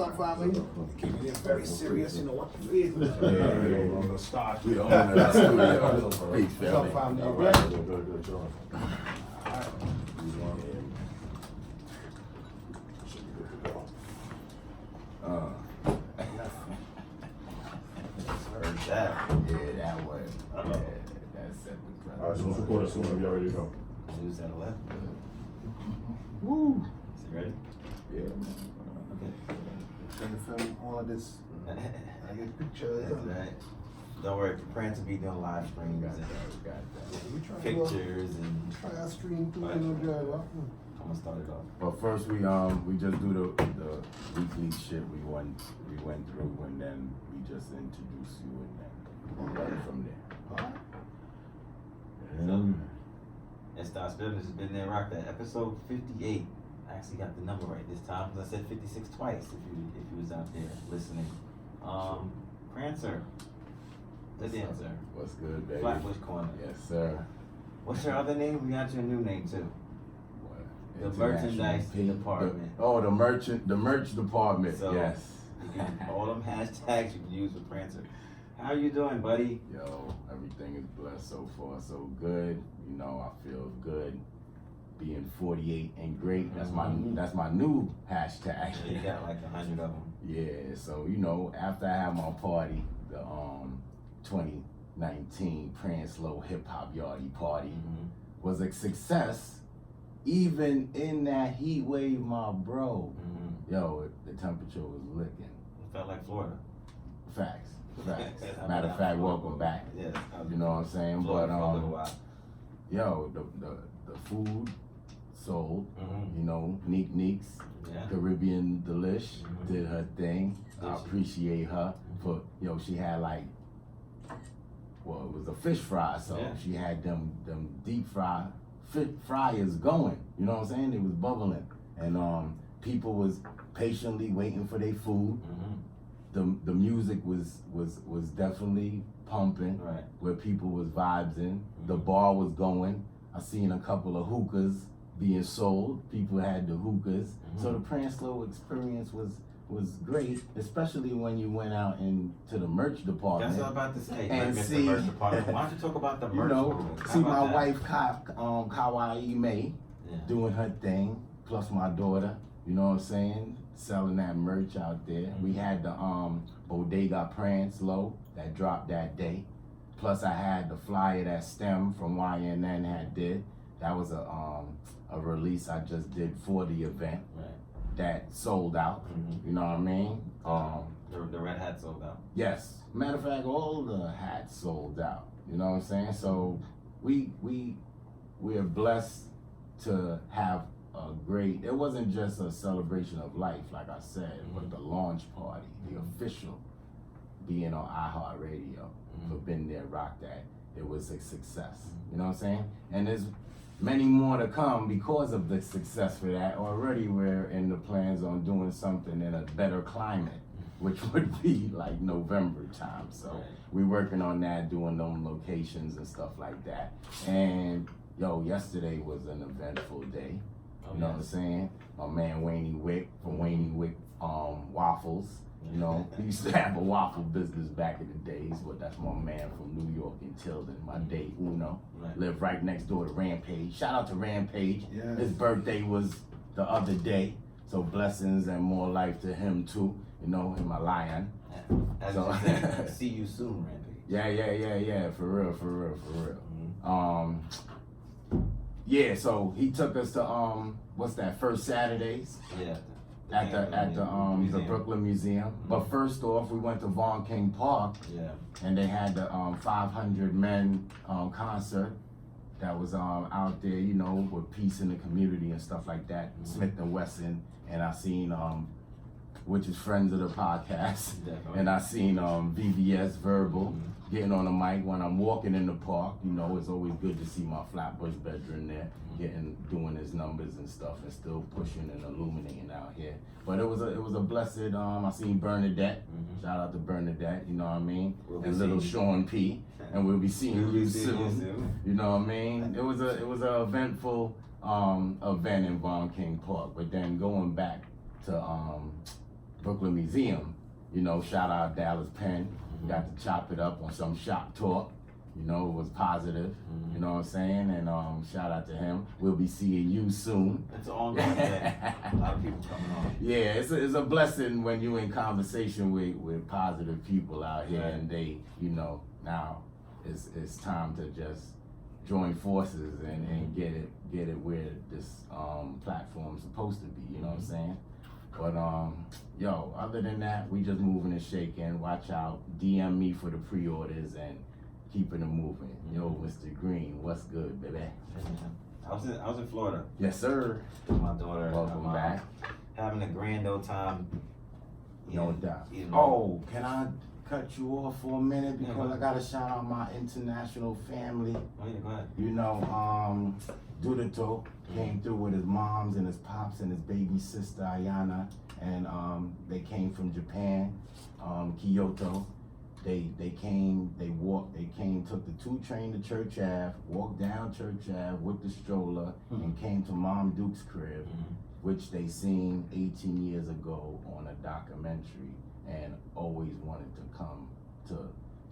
up, family? Keeping it very serious, you know what it is. We're gonna start. We own that studio. Peace, What's up, family. family? All You right. good? Good, John. Should be good to go. Heard that. Yeah, that way. Yeah, that's it. All right, so let's record as soon as you're ready to go. News at 11. Woo. Is it ready? Yeah. Okay. Trying to film all of this. I get pictures. That's right. Don't worry, Prince will be doing live streams and We try to do pictures and try our stream too, Right. you know, driver. I'm gonna start it off. But first we just do the weekly shit we went through, and then we just introduce you, and then we'll go from there. Alright. And Star's Business has been there, rock that. Episode 58. I actually got the number right this time because I said 56 twice if you was out there listening. Prancer. The dancer. What's good, baby? Flatbush Corner. Yes, sir. What's your other name? We got your new name too. What? The International merchandise P- department. The merch department. So, yes. You can, all them hashtags you can use with Prancer. How you doing, buddy? Yo, everything is blessed so far, so good. You know, I feel good. Being 48 and great. That's my new hashtag. You got like 100 of them. Yeah, so you know, after I had my party, the 2019 Pranslow Hip Hop Yardie party was a success. Even in that heat wave, my bro. Yo, the temperature was licking. It felt like Florida. Facts. Matter of fact, welcome back. Yes. You know what I'm saying? Florida But for a little while. yo, the food sold. You know, Neeks, Yeah. Caribbean Delish did her thing. I Did she? appreciate her for, she had like, well, it was a fish fry, so Yeah. she had them deep fryers going. You know what I'm saying? It was bubbling, and people was patiently waiting for their food. The music was definitely pumping, Right. where people was vibes in. The bar was going. I seen a couple of hookahs being sold. People had the hookahs. So the Pranslow experience was great, especially when you went out into the merch department. That's what I'm about to say. And Mr. see- Merch Department. Why don't you talk about the You merch? know, movement? How see about my that? wife Kawaii May Yeah. doing her thing, plus my daughter, you know what I'm saying, selling that merch out there. We had the Bodega Pranslow that dropped that day. Plus I had the flyer that Stem from YNN had did. That was a release I just did for the event Right. that sold out. You know what I mean? The red hat sold out. Yes. Matter of fact, all the hats sold out. You know what I'm saying? So we're blessed to have a great, it wasn't just a celebration of life, like I said, but the launch party, the official, being on iHeartRadio, for Been There, Rock That. It was a success. You know what I'm saying? And there's many more to come because of the success for that. Already we're in the plans on doing something in a better climate, which would be like November time. So Right. we're working on that, doing them locations and stuff like that. And yo, yesterday was an eventful day. Oh, You know what I'm saying? My man Wayne Wick from Wayne Wick Waffles. You know, he used to have a waffle business back in the days, but that's my man from New York in Tilden, my day Uno. Right. Lived right next door to Rampage. Shout out to Rampage. Yes. His birthday was the other day, so blessings and more life to him too. You know, him a lion. As So- you said, see you soon, Rampage. Yeah, for real. Yeah, so he took us to what's that, First Saturdays Yeah. at the museum. Brooklyn Museum. But first off, we went to Von King Park, Yeah. and they had the 500 men concert that was out there, you know, with peace in the community and stuff like that. Smith and Wesson, and I seen which is friends of the podcast, Definitely. and I seen VVS Verbal getting on the mic when I'm walking in the park. You know, it's always good to see my Flatbush veteran there, doing his numbers and stuff, and still pushing and illuminating out here. But it was a blessed. I seen Bernadette. Shout out to Bernadette. You know what I mean? We'll be And little seeing Sean P. And we'll be seeing you soon. You know what I mean? It was a eventful event in Von King Park. But then going back to Brooklyn Museum. You know, shout out Dallas Penn. Got to chop it up on some shop talk. You know, it was positive. You know what I'm saying? And shout out to him. We'll be seeing you soon. It's an ongoing thing. A lot of people coming on. Yeah, it's a blessing when you're in conversation with positive people out here, Right. and they, you know, now it's time to just join forces and get it where this platform's supposed to be. You know what I'm saying? But yo, other than that, we just moving and shaking. Watch out. DM me for the pre-orders and keeping it moving. Yo, Mr. Green, what's good, baby? I was in Florida Yes, sir. with my daughter. and Welcome my mom, back. Having a grand old time. No doubt. eating- Oh, can I cut you off for a minute Yeah, because go I ahead. gotta shout out my international family. Oh yeah, go ahead. You know, Dudato came through with his moms and his pops and his baby sister Ayana, and they came from Japan, Kyoto. They came, took the 2 train to Church Ave, walked down Church Ave with the stroller, and came to Mom Duke's crib, which they seen 18 years ago on a documentary, and always wanted to come to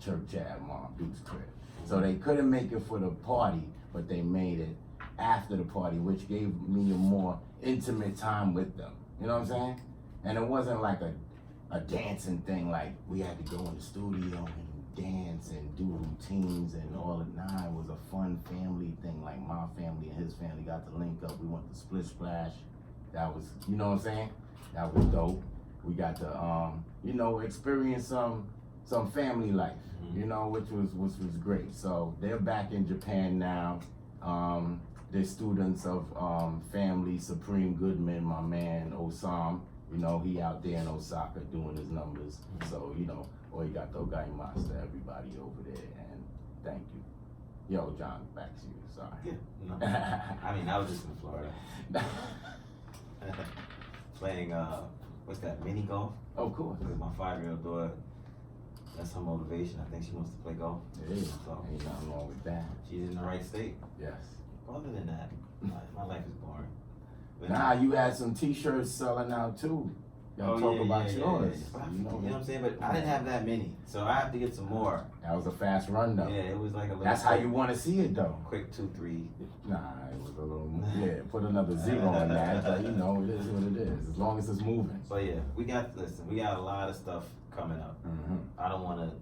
Church Ave, Mom Duke's crib. So they couldn't make it for the party, but they made it after the party, which gave me a more intimate time with them. You know what I'm saying? And it wasn't like a dancing thing, like we had to go in the studio and dance and do routines and all that. Nah, it was a fun family thing. Like my family and his family got to link up. We went to Split Splash. That was, you know what I'm saying? That was dope. We got to, you know, experience some family life, you know, which was great. So they're back in Japan now. They're students of family Supreme Goodman, my man Osam. You know, he out there in Osaka doing his numbers. So, you know, Oigato Gaimasu, everybody over there, and thank you. Yo, John, back to you, sorry. Yeah, no. I mean, I was just in Florida. Playing, what's that, mini golf? Of course. With my 5-year-old daughter. That's her motivation. I think she wants to play golf. Yeah, So ain't nothing wrong with that. she's in the right state. Yes. Other than that, my life is boring. But Nah, you had some t-shirts selling out too. Y'all talk about yours. But You know, what I'm saying? But I didn't have that many, so I have to get some more. that was a fast run though. Yeah, it was like a little. That's how you want to see it though. Quick 2, 3. Nah, it was a little, yeah, put another 0 on that, but you know, it is what it is, as long as it's moving. But yeah, we got a lot of stuff coming up. Mm-hmm. I don't want to,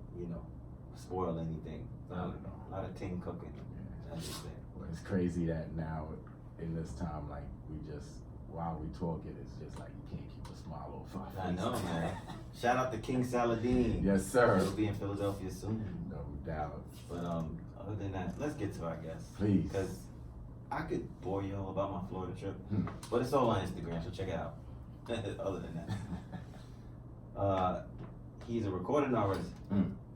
spoil anything. Not at all. A lot of team cooking. That's just it. Well, it's crazy that now, in this time, like, while we talking, it's just like you can't keep a smile off our I face. know, man. Shout out to King Saladin. Yes, sir. He'll be in Philadelphia soon. No doubt. But other than that, let's get to our guest. Please. Because I could bore you all about my Florida trip, Hmm. but it's all on Instagram, so check it out. Other than that, he's a recording artist,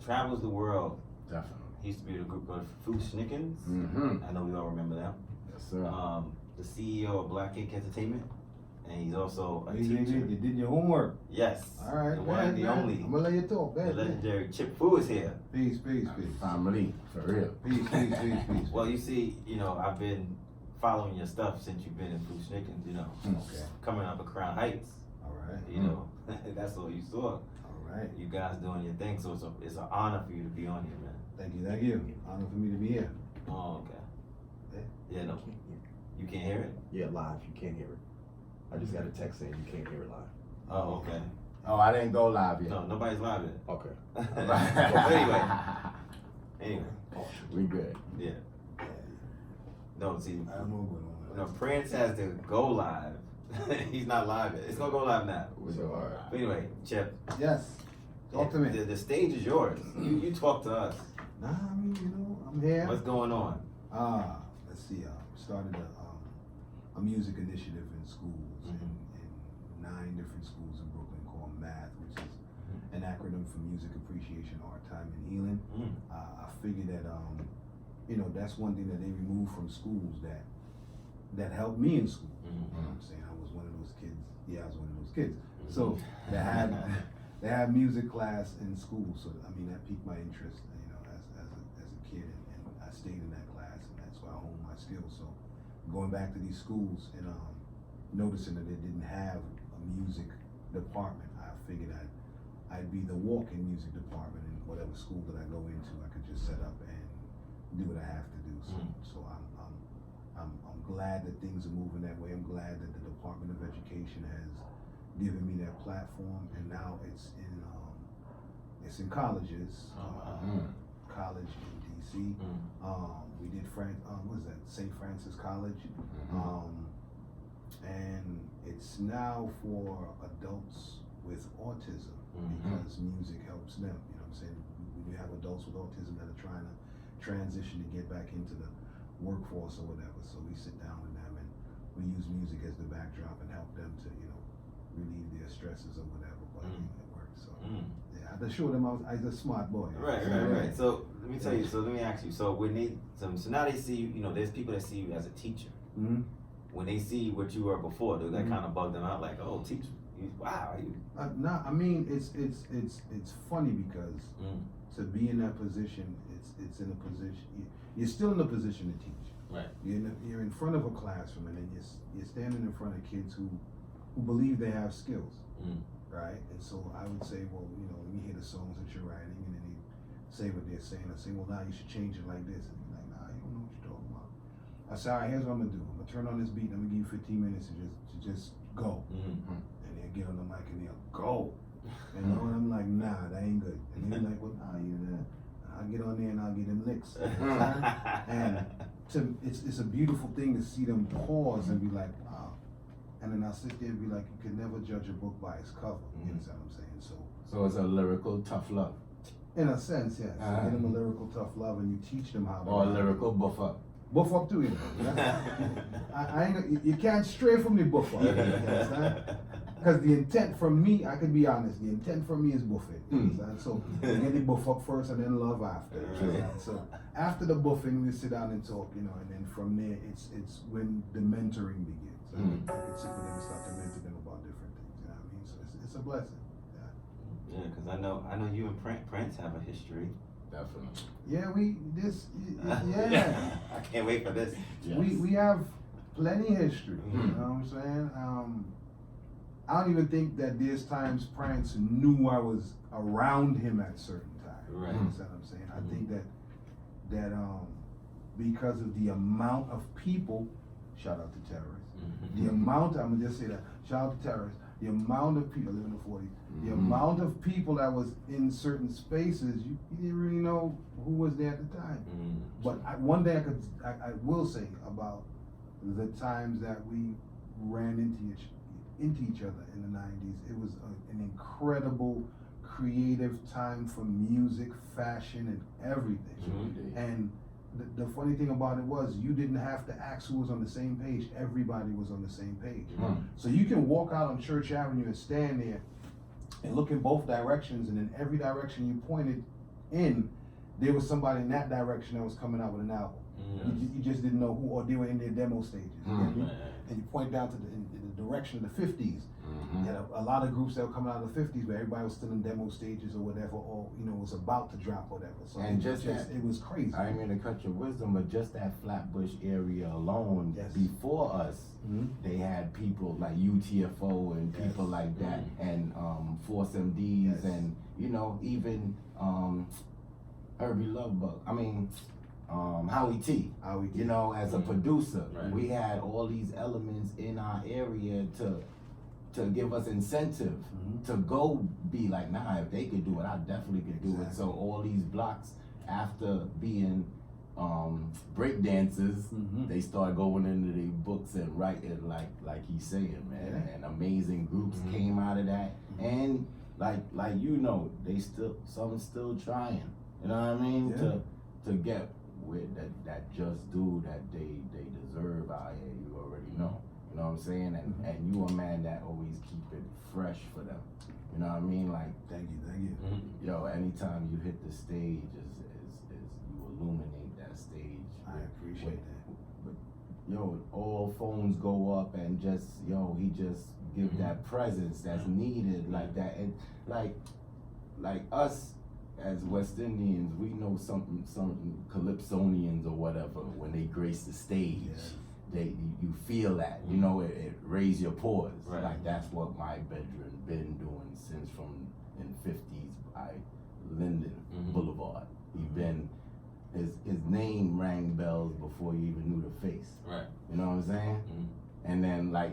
travels the world. Definitely. He used to be in a group called Schnickens. Mm-hmm. I know we all remember them. Yes, sir. The CEO of Black Ink Entertainment, and he's also a You teacher. did your homework. Yes. All right, The one, the only. I'm gonna let you talk. The Go ahead. legendary Chip Fu is here. Peace, peace, peace. Family, for real. Peace, peace, peace, peace. Well, you see, I've been following your stuff since you've been in Schnickens, Okay. coming up at Crown Heights. All right. That's all you saw. All right. You guys doing your thing, so it's an honor for you to be on here, man. Thank you, thank you. Honor for me to be here. Oh, okay. Yeah, no. You can't hear it? Yeah, live. You can't hear it. I just got a text saying you can't hear it live. Oh, okay. Oh, I didn't go live yet. No, nobody's live yet. Okay. But anyway, We good. yeah. No, see, I don't know what's going on. no, Prince has to go live. He's not live yet. It's gonna go live now. We go all right. But anyway, Chip. Yes. Talk to me. The stage is yours. You talk to us. Nah, I mean, I'm here. What's going on? Let's see. Started a music initiative in schools in 9 different schools in Brooklyn called MATH, which is an acronym for Music Appreciation, Art, Time, and Healing. I figured that that's one thing that they removed from schools that helped me in school. You know what I'm saying? I was one of those kids. Yeah, I was one of those kids. So they had music class in school. So I mean that piqued my interest, as a kid, and I stayed in that class, and that's why I honed my skills. So going back to these schools and noticing that they didn't have a music department, I figured I'd be the walk-in music department in whatever school that I go into. I could just set up and do what I have to do. So I'm glad that things are moving that way. I'm glad that the Department of Education has given me that platform, and now it's in colleges. College in DC. We did what is that? St. Francis College. And it's now for adults with autism because music helps them. You know what I'm saying? We have adults with autism that are trying to transition to get back into the workforce or whatever. So we sit down with them and we use music as the backdrop and help them to, relieve their stresses or whatever. But it works. So yeah, I just showed them I was a smart boy. Right. So let me tell you. So let me ask you. So when so now they see you. There's people that see you as a teacher. When they see what you were before, does that kind of bug them out? Like, oh, teacher, wow. No, I mean it's funny because to be in that position, it's in a position you're still in a position to teach. Right. You're in front of a classroom, and then you're standing in front of kids who believe they have skills, right? And so I would say, well, let me hear the songs that you're writing, and then they say what they're saying. I say, well, now you should change it like this, and they're like, nah, you don't know what you're talking about. I say, all right, here's what I'm gonna do. I'm gonna turn on this beat. I'm gonna give you 15 minutes to just go, and they'll get on the mic and they'll go. And I'm like, nah, that ain't good. And they're like, well, nah, I'll get on there and I'll get them licks. And it's a beautiful thing to see them pause and be like, wow. And then I'll sit there and be like, you can never judge a book by its cover. You understand what I'm saying? So it's a lyrical tough love. In a sense, yes. You give them a lyrical tough love and you teach them how to. Or a lyrical buff up. Buff up too, I ain't. You can't stray from the buff up. You understand? Because the intent from me, I can be honest, the intent from me is buffing. So you get the buff up first and then love after. So after the buffing, we sit down and talk, and then from there, it's when the mentoring begins. I can sit with them and start to mentor them about different things. You know what I mean? So it's a blessing. Yeah, because I know you and Prince have a history. Definitely. Yeah, I can't wait for this. Yes. We have plenty history. You know what I'm saying? I don't even think that there's times Prince knew I was around him at certain times. Right. You understand what I'm saying? I think that because of the amount of people, shout out to terrorists, the amount, I'm gonna just say that, shout out to terrorists, the amount of people, I live in the 40s, the amount of people that was in certain spaces, you didn't really know who was there at the time. But one day I will say about the times that we ran into each other in the 90s. It was an incredible creative time for music, fashion, and everything. And the funny thing about it was you didn't have to ask who was on the same page. Everybody was on the same page. So you can walk out on Church Avenue and stand there and look in both directions, and in every direction you pointed in, there was somebody in that direction that was coming out with an album. You just didn't know who, or they were in their demo stages. You know what I mean? And you point down to the direction of the 50s. You had a lot of groups that were coming out of the 50s, but everybody was still in demo stages or whatever, or was about to drop whatever. So and it was crazy. I didn't mean to cut your wisdom, but just that Flatbush area alone, before us, they had people like UTFO and people like that, and Force MDs, and even Herbie Lovebug. I mean. Howie T. As a producer, we had all these elements in our area to give us incentive to go be like, nah, if they could do it, I definitely could do it. So all these blocks, after being break dancers, they start going into their books and writing like he's saying, man. And amazing groups came out of that, and like they some still trying. You know what I mean? To get with that just due that they deserve out here. You already know. You know what I'm saying? And you a man that always keep it fresh for them. You know what I mean? Like, thank you. Yo, anytime you hit the stage, is you illuminate that stage. I appreciate that. But yo, all phones go up and he just give that presence that's needed like that. And like us as West Indians, we know something Calypsonians or whatever when they grace the stage. you feel that, you know, it raise your pores. Right. Like that's what my bedroom been doing since from in 50s by Linden Boulevard. He been, his name rang bells before you even knew the face. Right. You know what I'm saying? And then like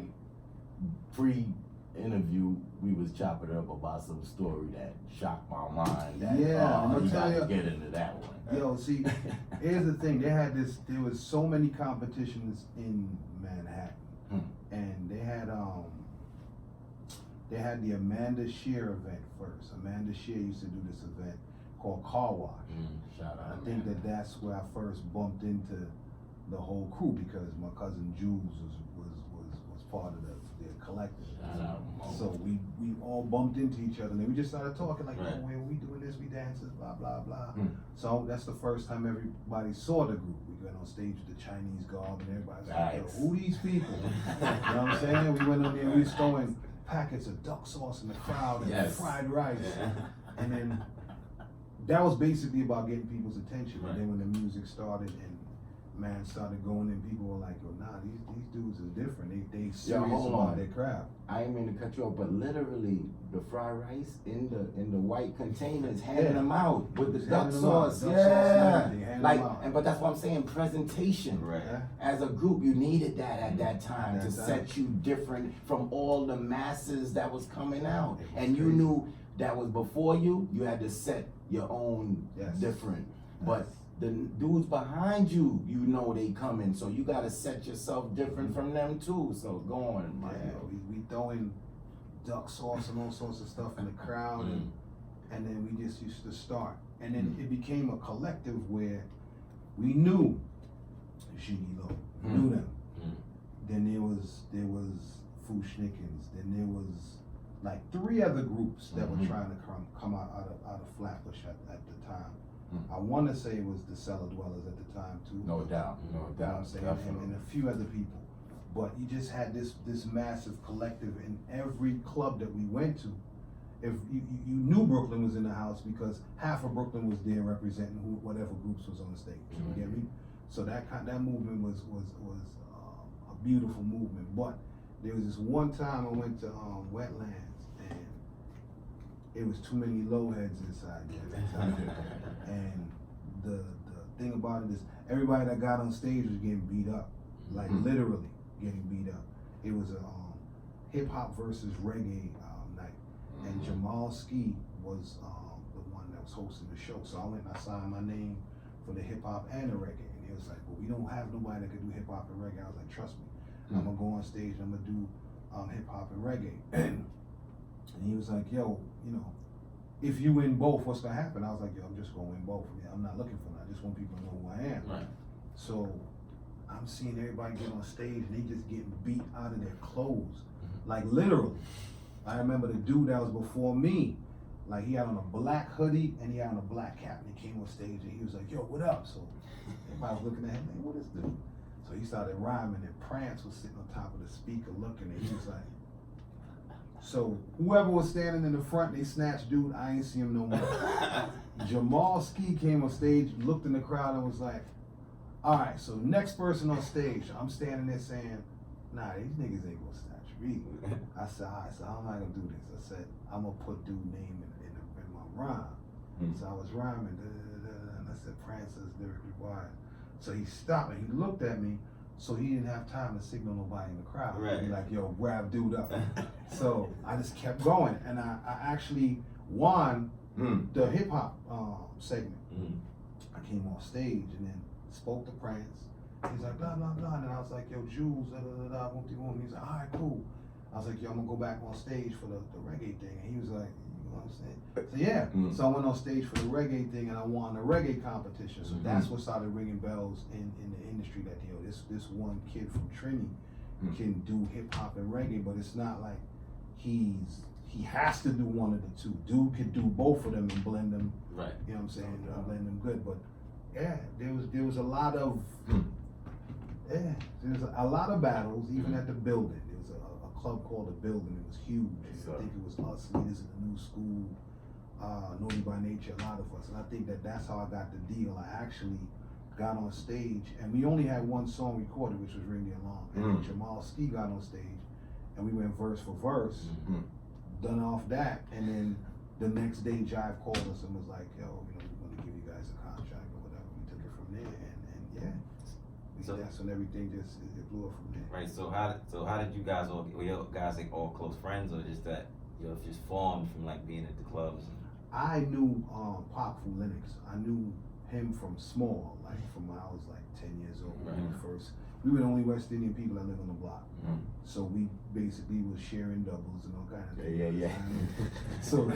pre-interview, we was chopping it up about some story that shocked my mind. That, Yeah, I'm gonna you tell gotta you. get into that one. Yo, see, here's the thing. There was so many competitions in Manhattan, and they had the Amanda Shear event first. Amanda Shear used to do this event called Car Wash. Shout out. I think that's where I first bumped into the whole crew because my cousin Jules was part of the collective. Shout out. So we all bumped into each other and then we just started talking like, Right. oh, when we doing this, we dances, blah, blah, blah. So that's the first time everybody saw the group. We went on stage with the Chinese garb and everybody's like, yo, Nice. who these people? You know what I'm saying? We went on there and we was throwing packets of duck sauce in the crowd and Yes. fried rice. And then that was basically about getting people's attention. Right. And then when the music started and man started going in, people were like, yo, nah, these dudes are different. They serious hold about on. their craft. I ain't mean to cut you off, but literally the fried rice in the white containers, handing them out with the Just duck handing them out, sauce. duck sauce and Yeah, everything, handing like, them out. but that's what I'm saying. Presentation. Right. Yeah. As a group, you needed that at that time At to that set you different from all the masses that was coming out, It was and you crazy. knew that was before you. You had to set your own Yes. different, Yes. but the dudes behind you, you know they coming, so you gotta set yourself different from them too. So go on, my Yeah, yo. we throwing duck sauce and all sorts of stuff in the crowd, and then we just used to start, and then it became a collective where we knew Shiggy Low, knew them. Then there was Fushnikins. Then there was like 3 other groups that were trying to come out of Flatbush at the time. I want to say it was the Cellar Dwellers at the time too. No doubt, no You know what doubt, I'm saying? definitely. And a few other people. But you just had this massive collective in every club that we went to. If you knew Brooklyn was in the house because half of Brooklyn was there representing whatever groups was on the stage. You get me? So that movement was a beautiful movement. But there was this one time I went to Wetlands and it was too many low heads inside there. And the thing about it is everybody that got on stage was getting beat up, like literally getting beat up. It was a hip hop versus reggae night, and Jamal Ski was the one that was hosting the show. So I went and I signed my name for the hip hop and the reggae, and he was like, "Well, we don't have nobody that can do hip hop and reggae." I was like, "Trust me, I'm gonna go on stage and I'm gonna do hip hop and reggae." And he was like, "Yo, you know, if you win both, what's gonna happen?" I was like, "Yo, I'm just gonna win both. I'm not looking for that. I just want people to know who I am." Right. So I'm seeing everybody get on stage and they just getting beat out of their clothes, like literally. I remember the dude that was before me, like he had on a black hoodie and he had on a black cap, and he came on stage and he was like, "Yo, what up?" So everybody was looking at him like, "What is this?" So he started rhyming, and Prance was sitting on top of the speaker looking, and he was like, so whoever was standing in the front, they snatched dude, I ain't see him no more. Jamal Ski came on stage, looked in the crowd and was like, all right, so next person on stage. I'm standing there saying, nah, these niggas ain't gonna snatch me. I said, all right, so how am I gonna do this? I said, I'm gonna put dude name in my rhyme. So I was rhyming, and I said, Francis, lyrically wise. So he stopped and he looked at me, so he didn't have time to signal nobody in the crowd. Right. He'd be like, yo, grab dude up. So I just kept going, and I actually won the hip hop segment. I came on stage and then spoke to Prance. He's like, blah, blah, blah. And then I was like, yo, Jules, da, da, da, da, whoop, de, whoop. He's like, all right, cool. I was like, yo, I'm gonna go back on stage for the reggae thing. And he was like, you know what I'm saying? So yeah, so I went on stage for the reggae thing and I won the reggae competition. So that's what started ringing bells in the industry that, yo, this one kid from Trinity can do hip hop and reggae, but it's not like he has to do one of the two. Dude could do both of them and blend them. Right. You know what I'm saying? Blend them good. But yeah, there was a lot of battles even at the building. There was a club called The Building. It was huge. I think it was us, Leaders in the New School, Naughty by Nature, a lot of us. And I think that's how I got the deal. I actually got on stage, and we only had one song recorded, which was Ring the Alarm. And then Jamal Ski got on stage, and we went verse for verse, done off that, and then the next day Jive called us and was like, yo, you know, we're gonna give you guys a contract or whatever. We took it from there, and yeah. So that's when everything just, it blew up from there. right. So how did you guys all? Were you guys like all close friends, or just that you know just formed from like being at the clubs? I knew Pac from Linux. I knew him from small, like from when I was like 10 years old. When we first, we were the only West Indian people that lived on the block. So we basically was sharing doubles and all kind of things. Yeah. So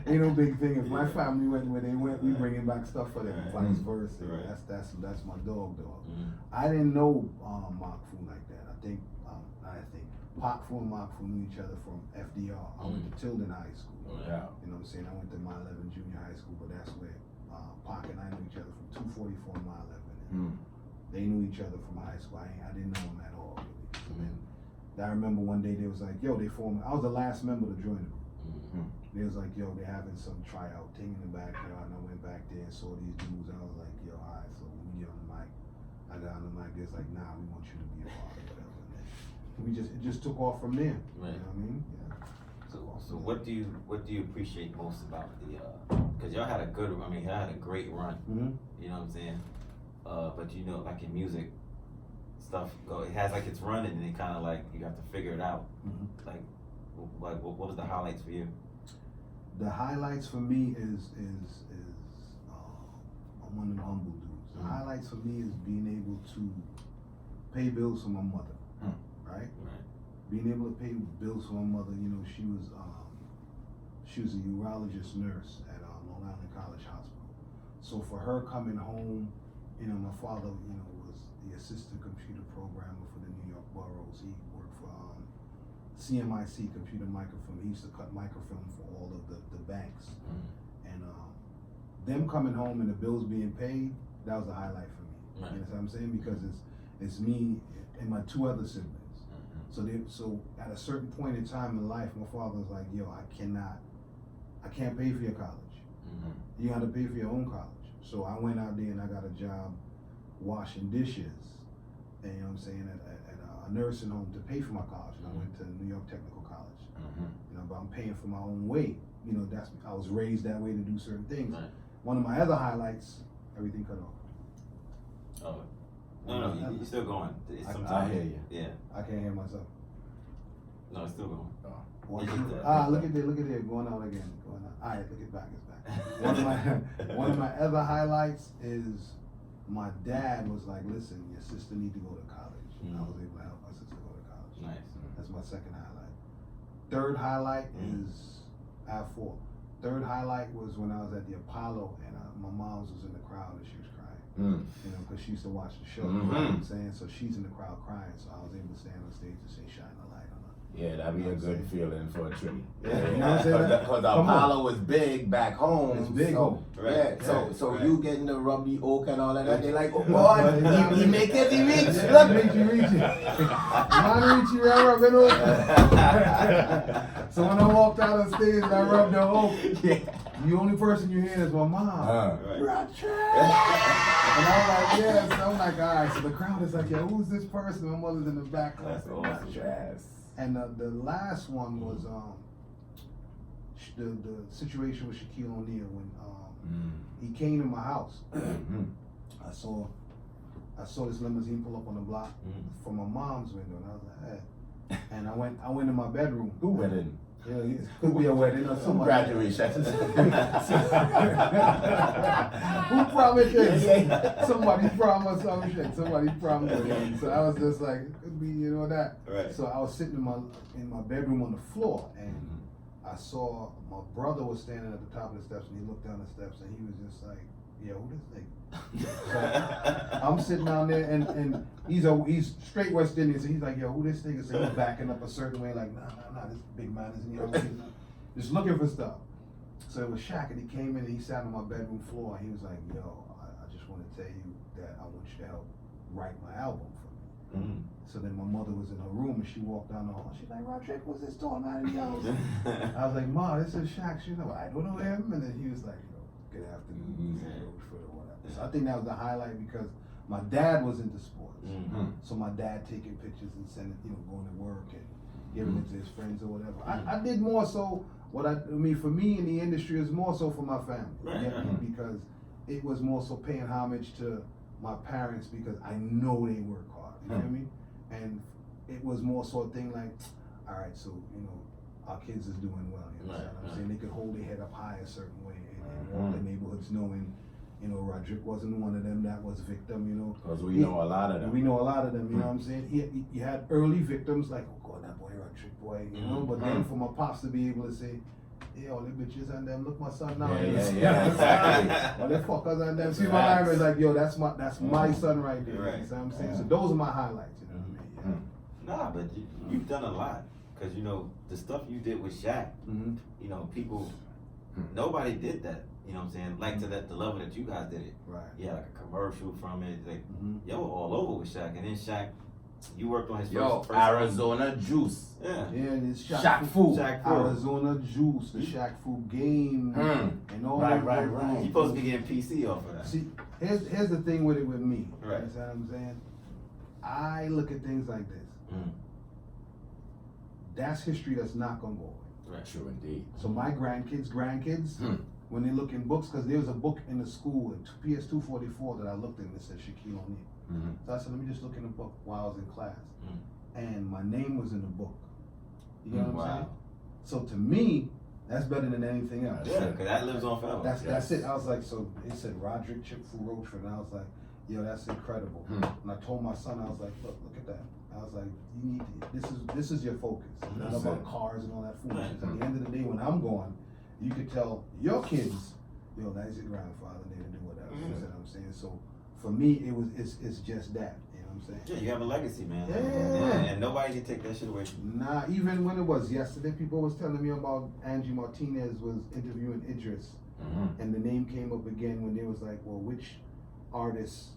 ain't no big thing. If my family went where they went, we bringing back stuff for them. Vice versa. Right. That's my dog. I didn't know Mark Fu like that. I think Pac Fu and Mark Fu knew each other from FDR. I went to Tilden High School. Yeah. You know what I'm saying? I went to My 11 Junior High School, but that's where Pac and I knew each other from 244 and My 11. They knew each other from high school. I didn't know them at all, really. So then, I remember one day they was like, yo, they formed, I was the last member to join the group. They was like, yo, they're having some tryout thing in the backyard, and I went back there and saw these dudes. I was like, yo, all right, so when we get on the mic, I got on the mic, it's like, nah, we want you to be a part of whatever. And then it just took off from there. Right. You know what I mean? Yeah. So what do you appreciate most about the because y'all had a great run. You know what I'm saying? But you know, like in music, stuff it has like its run, and then it kind of like you have to figure it out. Like what was the highlights for you? The highlights for me is I'm one of them humble dudes. The highlights for me is being able to pay bills for my mother, right? Being able to pay bills for my mother. You know, she was a urologist nurse at Long Island College Hospital. So for her coming home, you know, my father, you know, was the assistant computer programmer for the New York boroughs. He worked for CMIC, computer microfilm. He used to cut microfilm for all of the banks. And them coming home and the bills being paid, that was a highlight for me. You know what I'm saying? Because it's me and my two other siblings. So at a certain point in time in life, my father was like, yo, I can't pay for your college. You gotta pay for your own college. So I went out there and I got a job washing dishes, and you know what I'm saying, at a nursing home to pay for my college. And I went to New York Technical College. You know, but I'm paying for my own way. You know, I was raised that way to do certain things. One of my other highlights, everything cut off. Oh. No, you're still going. I hear you. Yeah. I can't hear myself. No, it's still going. Look at there, going out again, going out. All right, look at back, it's back. One of my other highlights is my dad was like, listen, your sister need to go to college. And I was able to help my sister go to college. Nice. That's my second highlight. Third highlight is, I have four. Third highlight was when I was at the Apollo and my mom was in the crowd and she was crying. You know, because she used to watch the show. You know what I'm saying? So she's in the crowd crying, so I was able to stand on stage and say, shine a light on her. Yeah, that'd be a good feeling for a tree. You know what I'm saying? Because Apollo was big back home. It's big home. So you getting the rubby oak and all of that, they like, oh boy, he make it, he reach. Look, reach it. Man, reach it, I rub it oak. So when I walked out on stage and I rubbed the oak, the only person you hear is my mom. Roger! And I was like, yeah, so I'm like, all right, so the crowd is like, yeah, who's this person? My mother's in the back. That's awesome. And the last one was the situation with Shaquille O'Neal when he came to my house. I saw this limousine pull up on the block from my mom's window, and I was like, hey. And I went in my bedroom. Who wedding? Yeah, it could be a wedding or something. Graduation. Who promised it? Somebody promised some shit. Somebody promised it. So I was just like, it could be, you know that. Right. So I was sitting in my bedroom on the floor, and I saw my brother was standing at the top of the steps, and he looked down the steps, and he was just like, yo, who this nigga? So I'm sitting down there, and he's straight West Indian, so he's like, yo, who this nigga? So he's backing up a certain way, like, nah, this big man is, you know, just looking for stuff. So it was Shaq, and he came in and he sat on my bedroom floor, and he was like, yo, I just want to tell you that I want you to help write my album for me. So then my mother was in her room, and she walked down the hall. She's like, Roderick, what's this doing out of the house? I was like, Ma, this is Shaq. She's like, I don't know him. And then he was like, good afternoon, or whatever. So I think that was the highlight because my dad was into sports. Mm-hmm. So my dad taking pictures and sending, going to work and giving it to his friends or whatever. I did more so what I mean, for me in the industry is more so for my family. Right, You get me? Because it was more so paying homage to my parents because I know they work hard. You know what I mean? And it was more so a thing like, all right, so our kids is doing well. You know what I'm saying? They could hold their head up high a certain way and all the neighborhoods knowing, Roderick wasn't one of them that was victim. Because we know a lot of them. We know a lot of them. You know what I'm saying? You had early victims like, oh God, that boy Roderick boy. But then for my pops to be able to say, hey, all the bitches and them, look my son now. Yeah, exactly. All the fuckers and them. See my life is like, yo, that's my son right there. Right. You know what I'm saying? So those are my highlights. You know what I mean? Nah, but you've done a lot. Cause the stuff you did with Shaq, people, nobody did that. You know what I'm saying? Like to the level that you guys did it. Right. Yeah, like a commercial from it. Like, yo, all over with Shaq. And then Shaq, you worked on his first Arizona Juice. Yeah. Yeah, and it's Shaq Fu. Arizona Juice, the Shaq Fu game, and all that. Right. You supposed to be getting PC off of that. See, here's the thing with it with me. Right. You know what I'm saying? I look at things like this. That's history that's not gonna go away. Right. True indeed. So my grandkids, when they look in books, because there was a book in the school, PS 244 that I looked in that said Shaquille O'Neal. So I said, let me just look in the book while I was in class. And my name was in the book. You know what I'm saying? So to me, that's better than anything else. Yeah, because that lives on forever. That's it. I was like, so it said Roderick Chip Fu Roachford, and I was like, yo, that's incredible. And I told my son, I was like, look at that. I was like, you need to, this is your focus. Not about cars and all that foolishness. At the end of the day, when I'm gone, you could tell your kids, yo, that's your grandfather, they didn't do whatever. You know what I'm saying? So for me, it's just that. You know what I'm saying? Yeah, you have a legacy, man. Yeah. And nobody can take that shit away from you. Nah, even when it was yesterday, people was telling me about Angie Martinez was interviewing Idris. And the name came up again when they was like, well, which artists,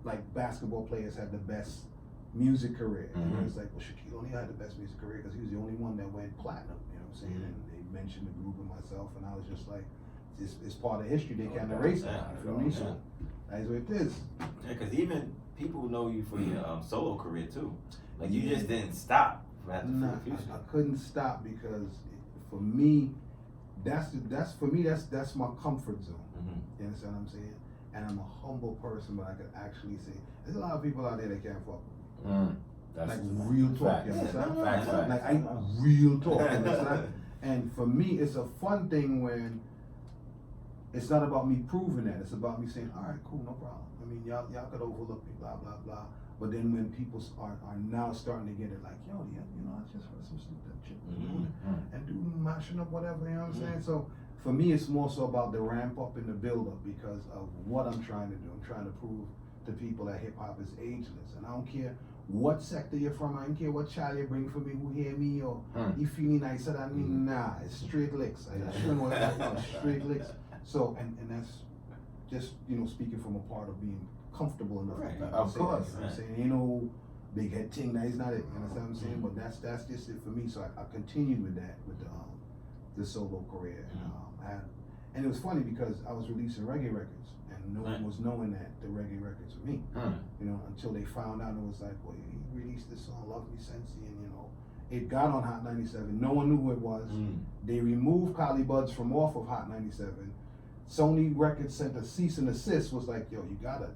like basketball players had the best music career. And it was like, well, Shaquille O'Neal had the best music career because he was the only one that went platinum. You know what I'm saying? And they mentioned the group and myself, and I was just like, it's part of history. They can't erase it. You feel me? So that's what it is. Yeah, because even people know you for your solo career too. Like you just didn't stop after Nah, Future. I couldn't stop because for me, that's my comfort zone. You understand what I'm saying? And I'm a humble person, but I could actually say there's a lot of people out there that can't fuck with me. Like real talk, you understand? Facts. Like real talk, you understand? And for me, it's a fun thing when it's not about me proving that. It's about me saying, all right, cool, no problem. Y'all could overlook me, blah, blah, blah. But then when people are now starting to get it like, yo, I just heard some stuff that chick was doing and do mashing up whatever, you know what I'm saying? So for me, it's more so about the ramp up and the build up because of what I'm trying to do. I'm trying to prove to people that hip hop is ageless. And I don't care what sector you're from, I don't care what child you bring for me, who hear me, or you feeling nicer than me. Nah, it's straight licks. Straight licks. So, and that's just, speaking from a part of being comfortable enough. Right. Of course. I'm saying, big head thing, that is not it. You understand what I'm saying? But that's just it for me. So I continued with that, with the solo career. And it was funny because I was releasing reggae records and no one was knowing that the reggae records were me. Until they found out. It was like, well, he released this song, Love Me Sensi, and it got on Hot 97. No one knew who it was. They removed Collie Buddz from off of Hot 97. Sony Records sent a cease and desist, was like, yo, you gotta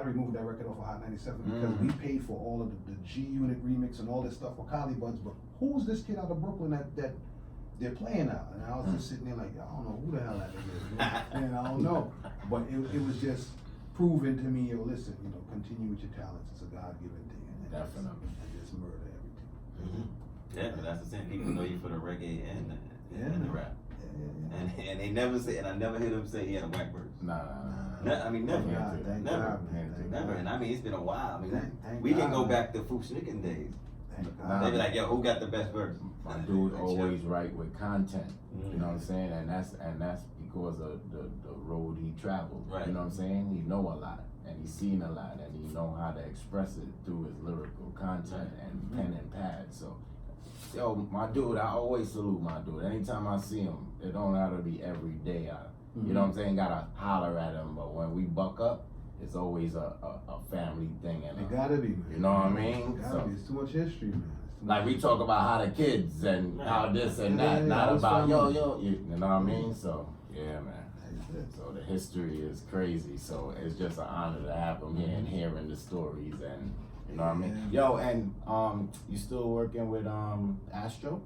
remove that record off of Hot 97 because we paid for all of the G Unit remix and all this stuff for Collie Buddz, but who's this kid out of Brooklyn that they're playing out? And I was just sitting there like, I don't know who the hell that is, and I don't know. But it was just proven to me, yo, listen, continue with your talents. It's a God-given thing. And Definitely. Just murder everything. Yeah, but that's the thing. People know you for the reggae and the rap. Yeah. And they never say, and I never hear them say he had a whack verse. Nah. I mean, never. Thank Never. God, man. Thank Never. God. And I mean, it's been a while. I mean, Thank we can God, go man. back to Fuchsnicken days. Thank God. They be like, yo, who got the best verse? My dude always write with content. You know what I'm saying? And that's because of the road he traveled. Right. You know what I'm saying? He know a lot and he's seen a lot and he know how to express it through his lyrical content and pen and pad. So yo, my dude, I always salute my dude. Anytime I see him, it don't have to be every day. You know what I'm saying? Gotta holler at him, but when we buck up, it's always a family thing, and It gotta be, man. you know what I mean? It gotta So, be. It's too much history, man. It's too like much we history. talk about how the kids and how this and that, Yeah, not it's about family. you know what I mean? So yeah, man. That's it. So the history is crazy. So it's just an honor to have him here and hearing the stories, and you know what I mean. Yeah. Yo, and you still working with Astro?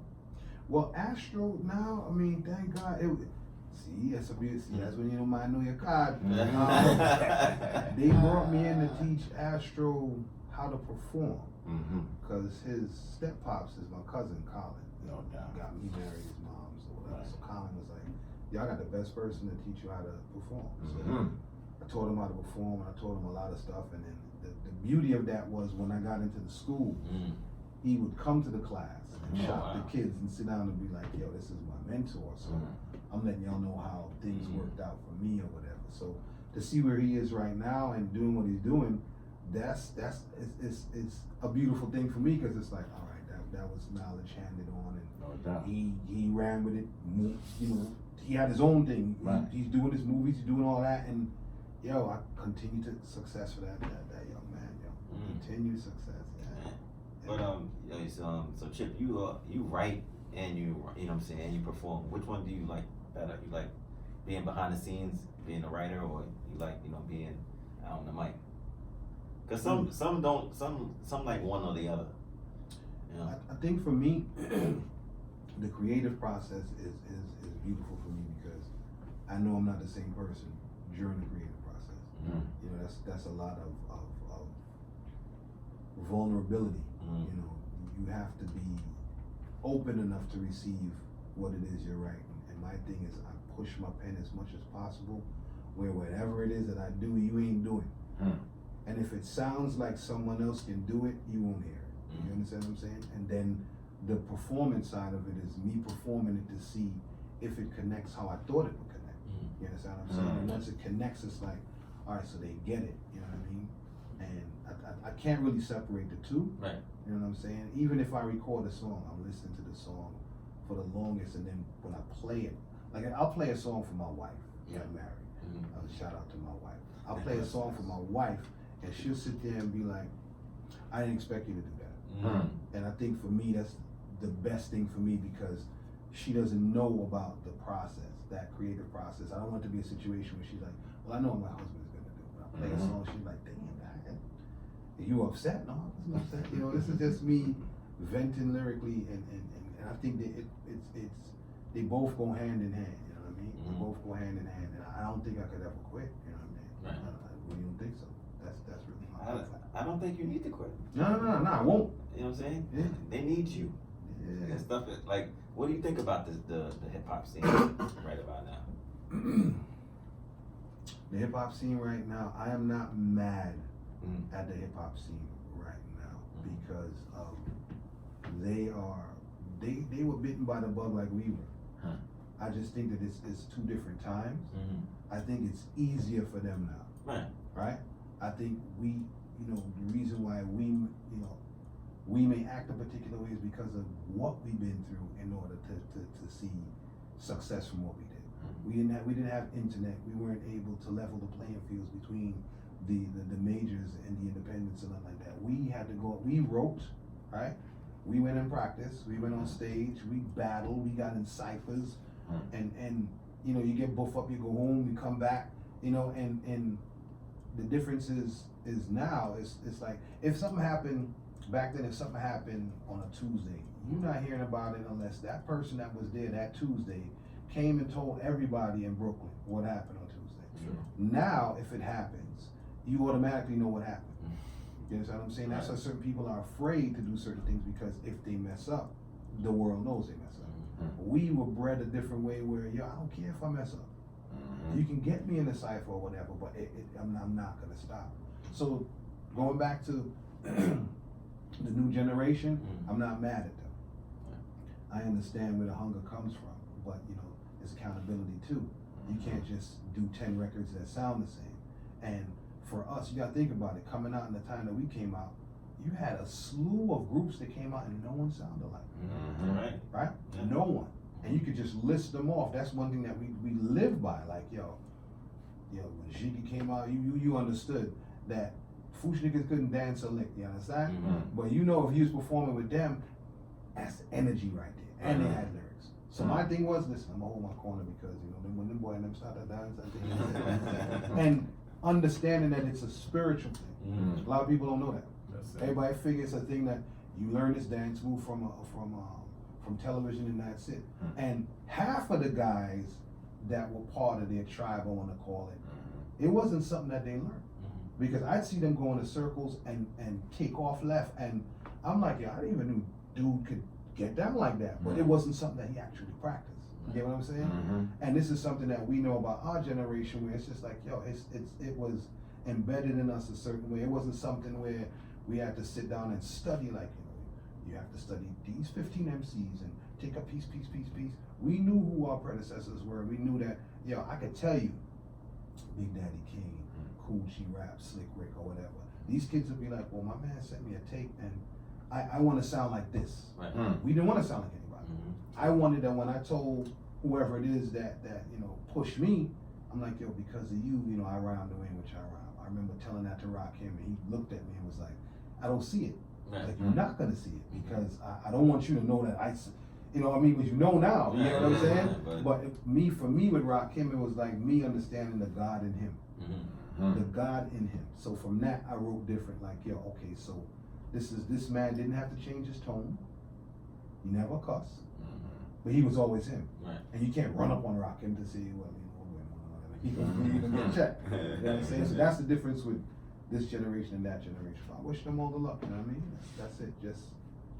Well, Astro now, I mean, thank God. See, that's when you might know your card. They brought me in to teach Astro how to perform. Mm-hmm. Because his step pops is my cousin Colin. No doubt. Got me married his mom, so whatever. Right. So Colin was like, "Y'all got the best person to teach you how to perform." So Mhm. I taught him how to perform, and I taught him a lot of stuff. And then the beauty of that was when I got into the school, he would come to the class and Oh, shock wow. the kids and sit down and be like, "Yo, this is my mentor." So I'm letting y'all know how things worked out for me or whatever. So to see where he is right now and doing what he's doing, it's a beautiful thing for me, because it's like, all right, that was knowledge handed on, and No doubt. he ran with it. You know, he had his own thing. Right. He's doing his movies, he's doing all that, and yo, I continue to success for that young man. Yo, continued success. Yeah. But so Chip, you write and you know what I'm saying, and you perform. Which one do you like better? You like being behind the scenes, being a writer, or you like being out on the mic? Cause some don't, some like one or the other. You know? I think for me, the creative process is beautiful for me, because I know I'm not the same person during the creative process. You know, that's a lot of vulnerability. You know, you have to be open enough to receive what it is you're writing. And my thing is, I push my pen as much as possible, where whatever it is that I do, you ain't doing. And if it sounds like someone else can do it, you won't hear it. You understand what I'm saying? And then the performance side of it is me performing it to see if it connects how I thought it would connect. You understand what I'm saying? And once it connects, it's like, all right, so they get it. You know what I mean? And I can't really separate the two. Right. You know what I'm saying? Even if I record a song, I'm listening to the song for the longest, and then when I play it, like I'll play a song for my wife. I'm married. Shout out to my wife. I'll play a song for my wife, and she'll sit there and be like, I didn't expect you to do that. And I think for me, that's the best thing for me, because she doesn't know about the process, that creative process. I don't want it to be a situation where she's like, well, I know what my husband's gonna do. When I play a song, she's like, damn, are you upset? No, I wasn't upset. You know, this is just me venting lyrically, and I think that they both go hand in hand. You know what I mean? They both go hand in hand, and I don't think I could ever quit. You know what I mean? Right. I really don't think so. That's really my I don't think you need to quit. No, I won't. You know what I'm saying? Yeah. They need you. Yeah. And stuff like, what do you think about the hip hop scene right about now? The hip hop scene right now, I am not mad at the hip hop scene right now, because they were bitten by the bug like we were. I just think that it's two different times. I think it's easier for them now. Right? I think the reason why we may act a particular way is because of what we've been through in order to see success from what we did. We didn't have internet. We weren't able to level the playing fields between the majors and the independents and nothing like that. We had to go. We wrote, right? We went and practiced. We went on stage. We battled. We got in ciphers, and you get buff up. You go home. You come back. And the difference is now it's like, if something happened back then, if something happened on a Tuesday, you're not hearing about it unless that person that was there that Tuesday came and told everybody in Brooklyn what happened on Tuesday. Sure. Now, if it happens, you automatically know what happened. You understand what I'm saying? That's why certain people are afraid to do certain things, because if they mess up, the world knows they mess up. We were bred a different way where, I don't care if I mess up. You can get me in a cipher or whatever, but I'm not gonna stop. So going back to the new generation, I'm not mad at them. I understand where the hunger comes from, but it's accountability too. You can't just do 10 records that sound the same. And for us, you gotta think about it. Coming out in the time that we came out, you had a slew of groups that came out and no one sounded like them. Right? Yeah. No one. And you could just list them off. That's one thing that we live by. Like, Yo, when Shiki came out, you understood that Foosh niggas couldn't dance a lick, you understand? But you know if he was performing with them, that's energy right there. And they had lyrics. So my thing was, listen, I'm gonna hold my corner because, you know, when them boy and them started dancing, and understanding that it's a spiritual thing. A lot of people don't know that. That's it. Everybody figures it's a thing that you learn this dance move from television and that's it. And half of the guys that were part of their tribe, I want to call it, it wasn't something that they learned. Because I'd see them go into circles and kick off left, and I'm like, yeah, I didn't even know dude could get down like that. But it wasn't something that he actually practiced. You get what I'm saying? And this is something that we know about our generation, where it's just like, yo, it was embedded in us a certain way. It wasn't something where we had to sit down and study, like, you have to study these 15 MCs and take a piece. We knew who our predecessors were. We knew that, yo, I could tell you, Big Daddy Kane, Cool G Rap, Slick Rick, or whatever. These kids would be like, well, my man sent me a tape and I want to sound like this. Right. We didn't want to sound like anybody. I wanted that when I told whoever it is that you know, push me, I'm like, yo, because of you, you know, I rhyme the way in which I rhyme. I remember telling that to Rakim, and he looked at me and was like, I don't see it. Right. Like, you're not gonna see it because I don't want you to know that you know what I mean, because you know now, you know what I'm saying? But for me with Rakim, it was like me understanding the God in him. The God in him. So from that, I wrote different, like, yo, okay, so this man didn't have to change his tone. He never cussed. But he was always him. Right. And you can't run up on Rakim to say, well, you know, he gonna get checked. You know what I'm saying? So that's the difference with this generation and that generation. I wish them all the luck, you know what I mean? That's it.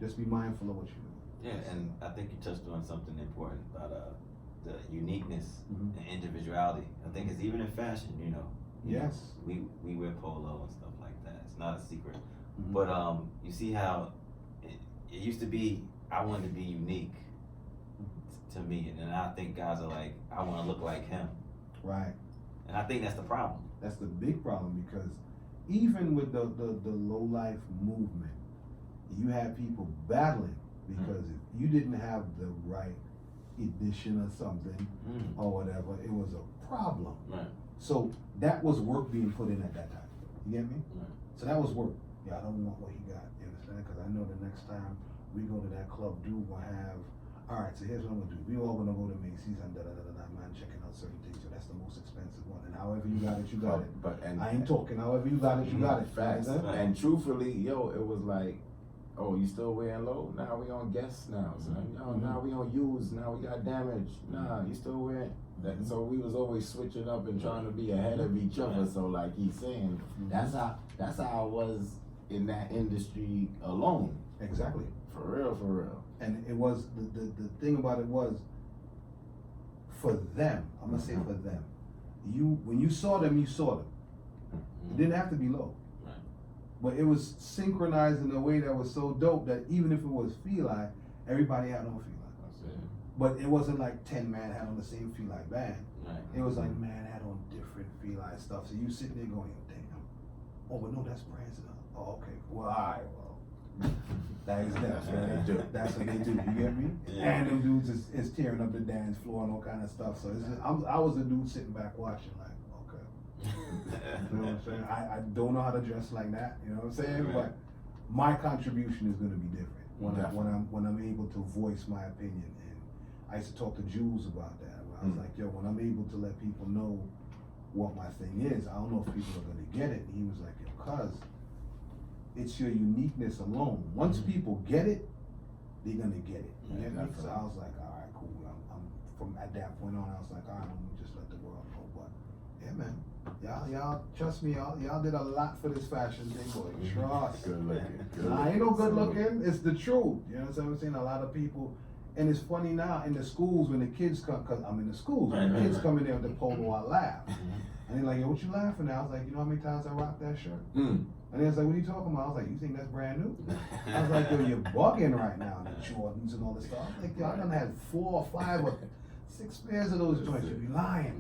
Just be mindful of what you do. Yeah, and I think you touched on something important about the uniqueness Mhm. and individuality. I think it's even in fashion, you know. Yes. We wear polo and stuff like that. It's not a secret. Mhm. But you see how it used to be, I wanted to be unique to me, and then I think guys are like, I want to look like him. Right. And I think that's the problem. That's the big problem, because even with the low life movement, you had people battling because if you didn't have the right edition or something or whatever, it was a problem. Right. So that was work being put in at that time. You get me? Right. So that was work. Yeah, I don't want what he got. You understand? Because I know the next time we go to that club, dude will have, all right, so here's what I'm gonna do. We all gonna go to Macy's and man, checking out certain things. So that's the most expensive one. And however you got it, you got it. And I ain't talking. However you got it, you got it. Facts. You understand? And truthfully, yo, it was like, oh, you still wearing low? Now we on guests now. So now we on use. Now we got damage. Nah, you still wearing that. So we was always switching up and trying to be ahead of each other. So like he's saying, that's how I was in that industry alone. Exactly. For real. And it was the thing about it was, for them, I'm gonna say for them, when you saw them, you saw them. It didn't have to be low. Right. But it was synchronized in a way that was so dope that even if it was Feli, everybody had on Feli. That's it. But it wasn't like 10 man had on the same Feli band. Right. It was like man had on different Feli stuff. So you sitting there going, damn. Oh, but no, that's Branson. Oh, okay. Well, all right. Well, that is them. That's what they do. You get me? Yeah. And them dudes is tearing up the dance floor and all kind of stuff. So it's just, I was a dude sitting back watching, like, okay. You know what I'm saying? I don't know how to dress like that. You know what I'm saying? Right. But my contribution is going to be different when I'm able to voice my opinion. And I used to talk to Jules about that. Where I was like, yo, when I'm able to let people know what my thing is, I don't know if people are going to get it. And he was like, yo, cuz it's your uniqueness alone. Once people get it, they're going to get it. You get me? So I was like, all right, cool. I'm from at that point on, I was like, all right, I'm gonna just let the world know. But yeah, man, y'all trust me, y'all did a lot for this fashion thing, boy. Trust. Good looking. I ain't no good looking. It's the truth. You know what I'm saying? A lot of people, and it's funny now in the schools when the kids come, cause I'm in the schools. When the kids come in there with the polo, I laugh. And they're like, yo, what you laughing at? I was like, you know how many times I rocked that shirt? And they was like, what are you talking about? I was like, you think that's brand new? I was like, yo, you're bugging right now, the Jordans and all this stuff. I was like, yo, I done had 4 or 5 or 6 pairs of those joints. You be lying.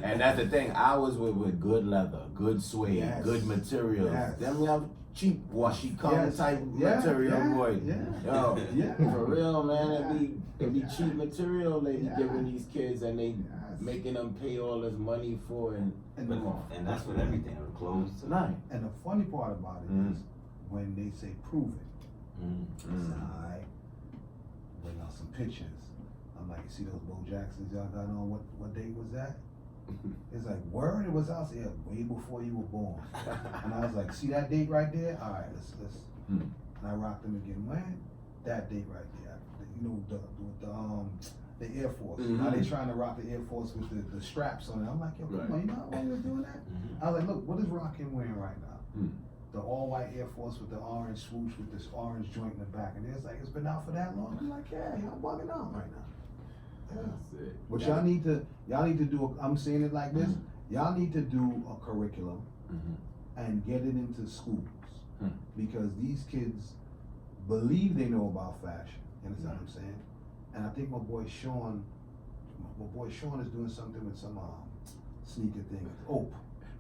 And that's the thing, I was with good leather, good suede, Yes. good material. Yes. Then we have cheap washy cum Yes. type Yeah, material, yeah, boy. yeah. Yo, Yeah. for real, man, it be It be cheap material they be Yeah. giving these kids, and they Yes. making them pay all this money for, and And But, the, and that's with everything, the clothes too. right. and the funny part about it Mm. is when they say prove it. Mm. I said, alright, bring out some pictures. I'm like, you see those Bo Jacksons y'all got on? What date was that? It's like, word, it was out there way before you were born. And I was like, see that date right there? Alright, let's. Hmm. And I rocked them again. When? That date right there. You know, the Air Force. Now they trying to rock the Air Force with the straps on it. I'm like, yo, come Right. on, you know why we're doing that? Mhm. I was like, look, what is Rockin' wearing right now? Hmm. The all white Air Force with the orange swoosh with this orange joint in the back. And it's like, it's been out for that long? I'm like, yeah, y'all bugging out right now. Yeah. That's it. But y'all need to do, I'm saying it like this, y'all need to do a curriculum Mhm. and get it into schools. Hmm. Because these kids believe they know about fashion, you understand what I'm saying? And I think my boy Sean is doing something with some sneaker thing.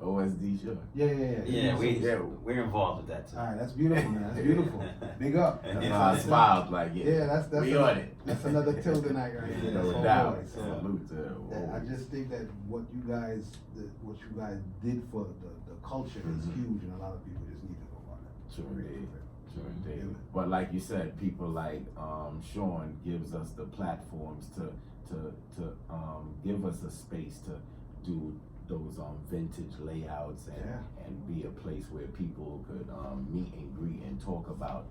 OSD, sure. Yeah, we're involved with that too. Alright, that's beautiful, man. That's beautiful. Big up. That's Yeah. why I smiled like, Yeah, that's we on it. That's another till tonight right here. That's No all doubt. boys. So, Salute to I just think that what you guys did for the culture is huge, and a lot of people just need to go on that. Sure did. Sure did. But like you said, people like Sean gives us the platforms to give us a space to do those vintage layouts and be a place where people could meet and greet and talk about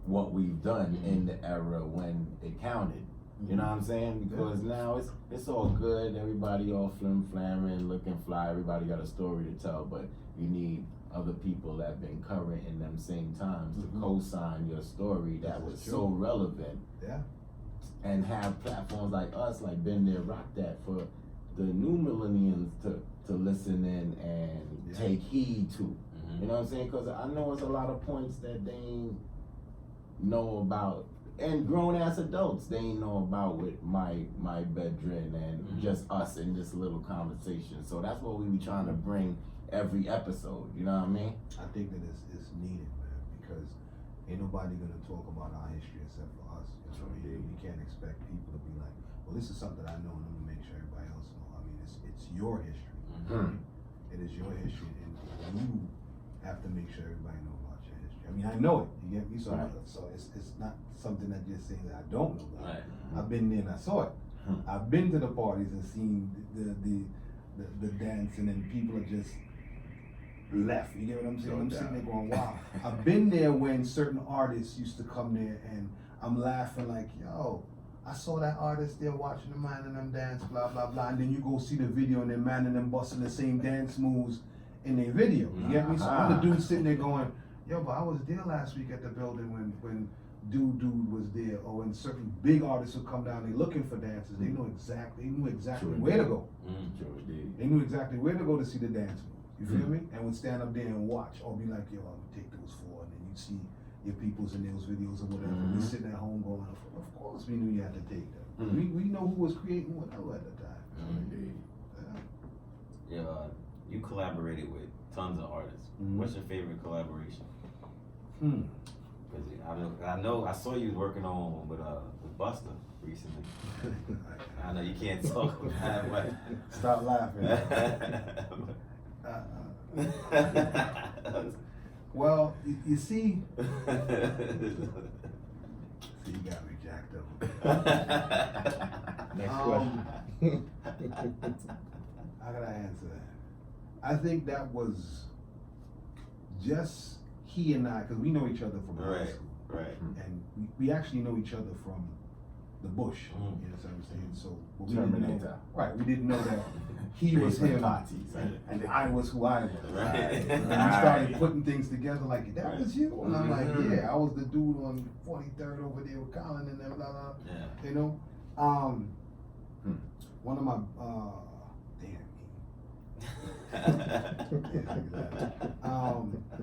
what we've done in the era when it counted. You know what I'm saying? Because now it's all good. Everybody all flim flamming, looking fly. Everybody got a story to tell, but you need other people that have been current in them same times to co-sign your story that was so relevant. Yeah. And have platforms like us, like Been There, Rock That, for the new millennials to listen in and take heed to. You know what I'm saying? Because I know it's a lot of points that they ain't know about. And grown ass adults, they ain't know about with my bedroom and just us in this little conversation. So that's what we be trying to bring every episode. You know what I mean? I think that it's needed, man, because ain't nobody gonna talk about our history except for us. You know what I mean? We can't expect people to be like, well, this is something I know, and I'm gonna make sure everybody else know. I mean, it's your history. It is your history, and you have to make sure everybody know about your history. I mean, I know it. You get me? So, so it's not something that just saying that I don't know about. Right. I've been there and I saw it. I've been to the parties and seen the dancing, and people are just left. You get what I'm saying? I'm sitting there going, wow. I've been there when certain artists used to come there, and I'm laughing like, yo, I saw that artist there watching the man and them dance, blah, blah, blah. And then you go see the video, and the man and them busting the same dance moves in their video. You get me? So I'm the dude sitting there going, yo, but I was there last week at the building when dude was there, or when certain big artists would come down, they looking for dancers. They knew exactly where to go. They knew exactly where to go to see the dance moves. You feel me? And would stand up there and watch, or be like, yo, I'm gonna take those four, and then you'd see your peoples in those videos or whatever. We sitting at home going, of course we knew you had to take them. We know who was creating whatever at the time. You collaborated with tons of artists. What's your favorite collaboration? Because I saw you working on with Busta recently. I know you can't talk about it, but Stop laughing. Well, you see, you got me jacked up. Next question. How can I answer that? I think that was just he and I, because we know each other from high school. Right. And we actually know each other from the bush. You know what I'm saying? So, but we didn't know, we didn't know that he was him and I was who I was. Right. And we started putting things together like, that was you? And I'm like, yeah, I was the dude on 43rd over there with Colin and them, blah, blah. Yeah. You know? One of my,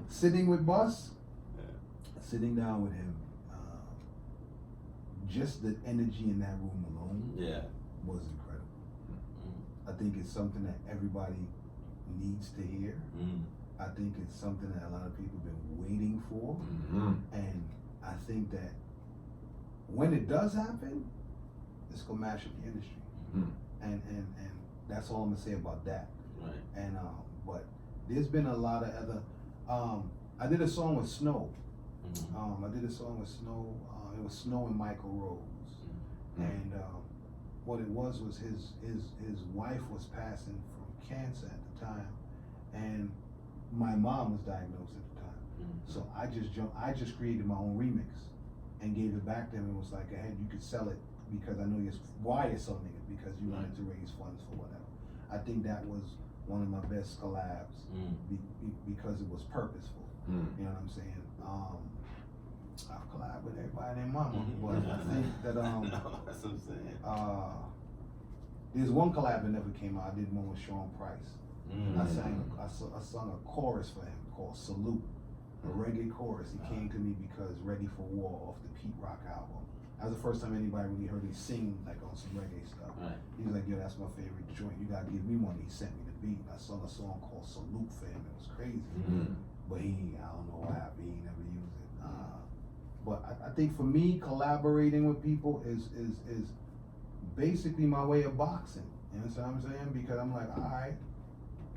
sitting with Bus, sitting down with him, just the energy in that room alone was incredible. I think it's something that everybody needs to hear. I think it's something that a lot of people have been waiting for. And I think that when it does happen, it's gonna mash up the industry. Mm. And that's all I'm gonna say about that. Right. And but there's been a lot of other. I did a song with Snow. Mm-hmm. I did a song with Snow. It was Snow and Michael Rose. Mm. And what it was his wife was passing from cancer at the time, and my mom was diagnosed at the time. Mm-hmm. So I just created my own remix and gave it back to him and was like, hey, you could sell it because I know why you're selling it, because you wanted to raise funds for whatever. I think that was one of my best collabs because it was purposeful. Mm. You know what I'm saying? I've collabed with everybody and mama, but I think that no, that's what I'm saying. there's one collab that never came out. I did one with Sean Price. Mm. I sung a chorus for him called Salute, a reggae chorus. He came to me because Ready for War off the Pete Rock album. That was the first time anybody really heard me sing like on some reggae stuff. Right. He was like, yo, that's my favorite joint. You gotta give me one. He sent me the beat. I sung a song called Salute for him. It was crazy. Mm. But I don't know what happened. He never used it. But I think for me, collaborating with people is basically my way of boxing. You know what I'm saying? Because I'm like, all right,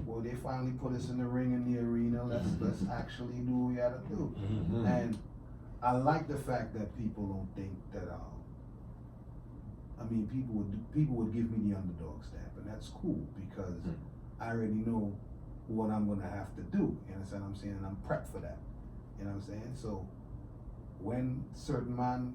well, they finally put us in the ring in the arena. Let's actually do what we gotta do. Mm-hmm. And I like the fact that people don't think that. I mean, people would give me the underdog stamp, and that's cool because I already know what I'm gonna have to do. You understand what I'm saying? And I'm prepped for that. You know what I'm saying? So when certain man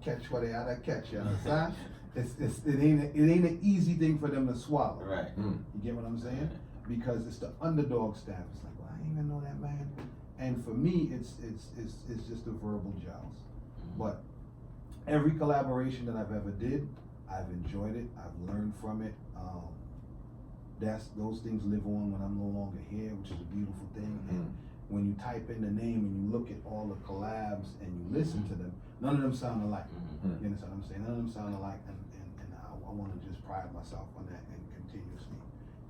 catch what they had to catch, you understand? it ain't an easy thing for them to swallow. Right. Mm. You get what I'm saying? Because it's the underdog stamp. It's like, well, I didn't even know that man. And for me, it's just a verbal joust. But every collaboration that I've ever did, I've enjoyed it. I've learned from it. Those things live on when I'm no longer here, which is a beautiful thing. And when you type in the name and you look at all the collabs and you listen to them, none of them sound alike. Mm-hmm. You understand what I'm saying? None of them sound alike, and I want to just pride myself on that and continuously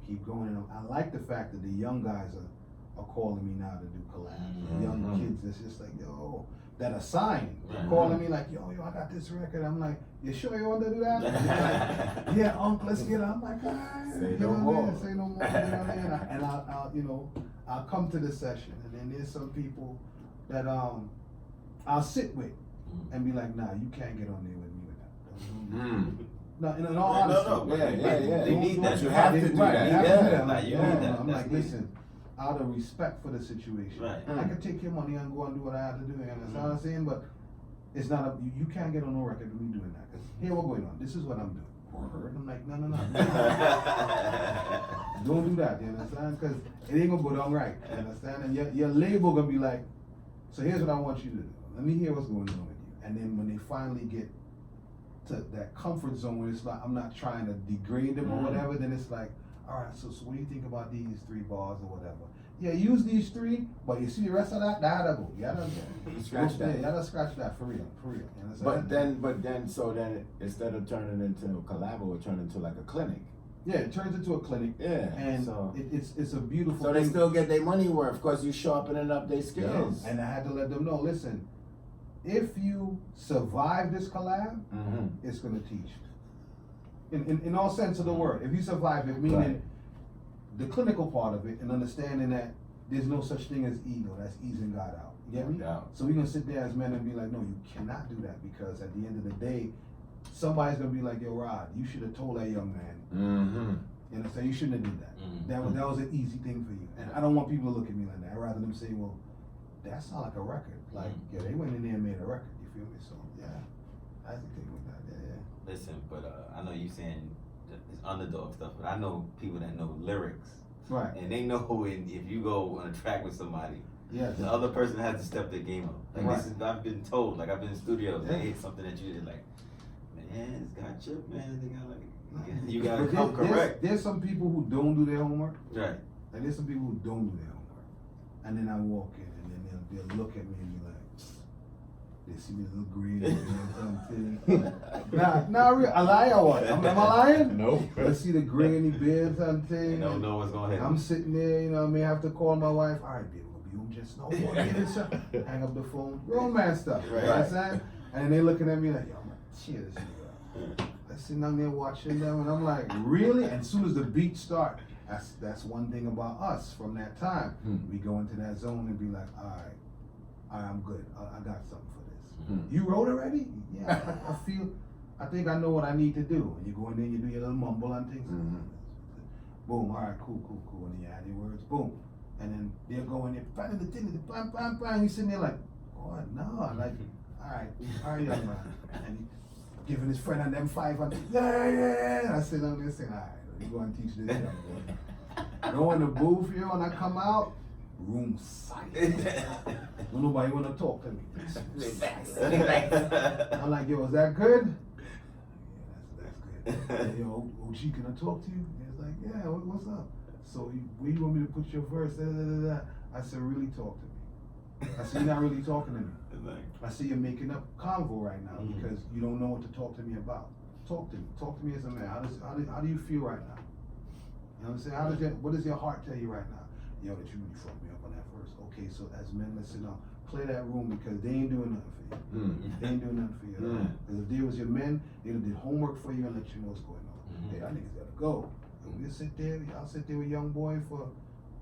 keep going. And I like the fact that the young guys are calling me now to do collabs. The young kids that's just like, yo, that are signed, calling me like, yo, I got this record. I'm like, you sure you want to do that? Like, yeah, let's get it. I'm like, all right, Say you no know what I mean? more. Say no more. You know what I mean? And I'll come to the session, and then there's some people that I'll sit with and be like, nah, you can't get on there with me with that. Mm. No, in all honesty. Yeah. They need that. You have to do Right, that. they have to do that. Nah, you need that. I'm That's like, needed. listen, out of respect for the situation, Right. I can take your money and go and do what I have to do. You understand what I'm saying? But it's not you can't get on no record with me doing that. Cause here what's going on. This is what I'm doing. I'm like, no. Don't do that. You understand? Cause it ain't gonna go down right. You understand? And your label gonna be like, so here's what I want you to do. Let me hear what's going on with you. And then when they finally get to that comfort zone where it's like, I'm not trying to degrade them or whatever, then it's like, all right, so what do you think about these 3 bars or whatever? Yeah, use these 3, but you see the rest of that, that'll go. You gotta Scratch that. You gotta scratch that for real. You understand? But then, instead of turning into a collab, it would turn into like a clinic. Yeah, it turns into a clinic. Yeah. And so it's a beautiful so thing. they still get their money worth because you sharpening up their skills. And I had to let them know, listen, if you survive this collab, it's gonna teach. In all sense of the word. If you survive it, meaning the clinical part of it and understanding that there's no such thing as ego, that's easing God out. You get me? Yeah. So we're gonna sit there as men and be like, no, you cannot do that, because at the end of the day, somebody's gonna be like, yo, Rod, you should have told that young man. You understand? You shouldn't have did that. That was an easy thing for you. And I don't want people to look at me like that. I'd rather them say, well, that's not like a record. Like, yeah, they went in there and made a record. You feel me? So yeah, that's the thing with that. Yeah. Listen, but I know you saying that it's underdog stuff, but I know people that know lyrics. Right. And they know if you go on a track with somebody, Yes. the other person has to step their game up. Like Right. this is, I've been told, like I've been in studios, Yeah. they hit something that you did, like, man, it's got chip, man. They got like, you gotta But come correct. There's some people who don't do their homework. Right. And there's some people who don't do their homework. And then I walk in and then they'll look at me and be like, they see me a little green or something. Nah, real. I lie or what? Am I lying? No. I see the grainy beard something. You don't know what's gonna happen. I'm sitting there, you know, I may have to call my wife. All right, baby, we'll be home just now. Hang up the phone. Grown man stuff. Right. You know what I'm saying? And they looking at me like, yo, I'm like, cheers. sitting down there watching them, and I'm like, really? And as soon as the beat start, that's one thing about us from that time. We go into that zone and be like, all right, I'm good. I got something for this. You wrote already? Yeah, I think I know what I need to do. And you go in there and you do your little mumble and things. Boom, all right, cool. And then you add your words, boom. And then they'll go in there, bam, bam, bam. He's sitting there like, oh, no, like, all right, young man. And he giving his friend and them 500. Yeah. And I sit down there saying, all right, you go and teach this young boy. Go in the booth here, when I come out, room silent. Don't nobody want to talk to me. I'm like, yo, is that good? Yeah, that's good. Yo, OG, can I talk to you? He's like, yeah, what's up? So where you want me to put your verse? I said, really talk to me. I said, you're not really talking to me. I said, you're making up convo right now because you don't know what to talk to me about. Talk to me. Talk to me as a man. How do you feel right now? You know what I'm saying? What does your heart tell you right now? Yo, that you really fucked me up on that verse. Okay, so as men, let's sit down. Play that room because they ain't doing nothing for you. They ain't doing nothing for you at all. Because if they was your men, they'd have did homework for you and let you know what's going on. Hey, that nigga's gotta go. And we'll sit there, I'll sit there with young boy for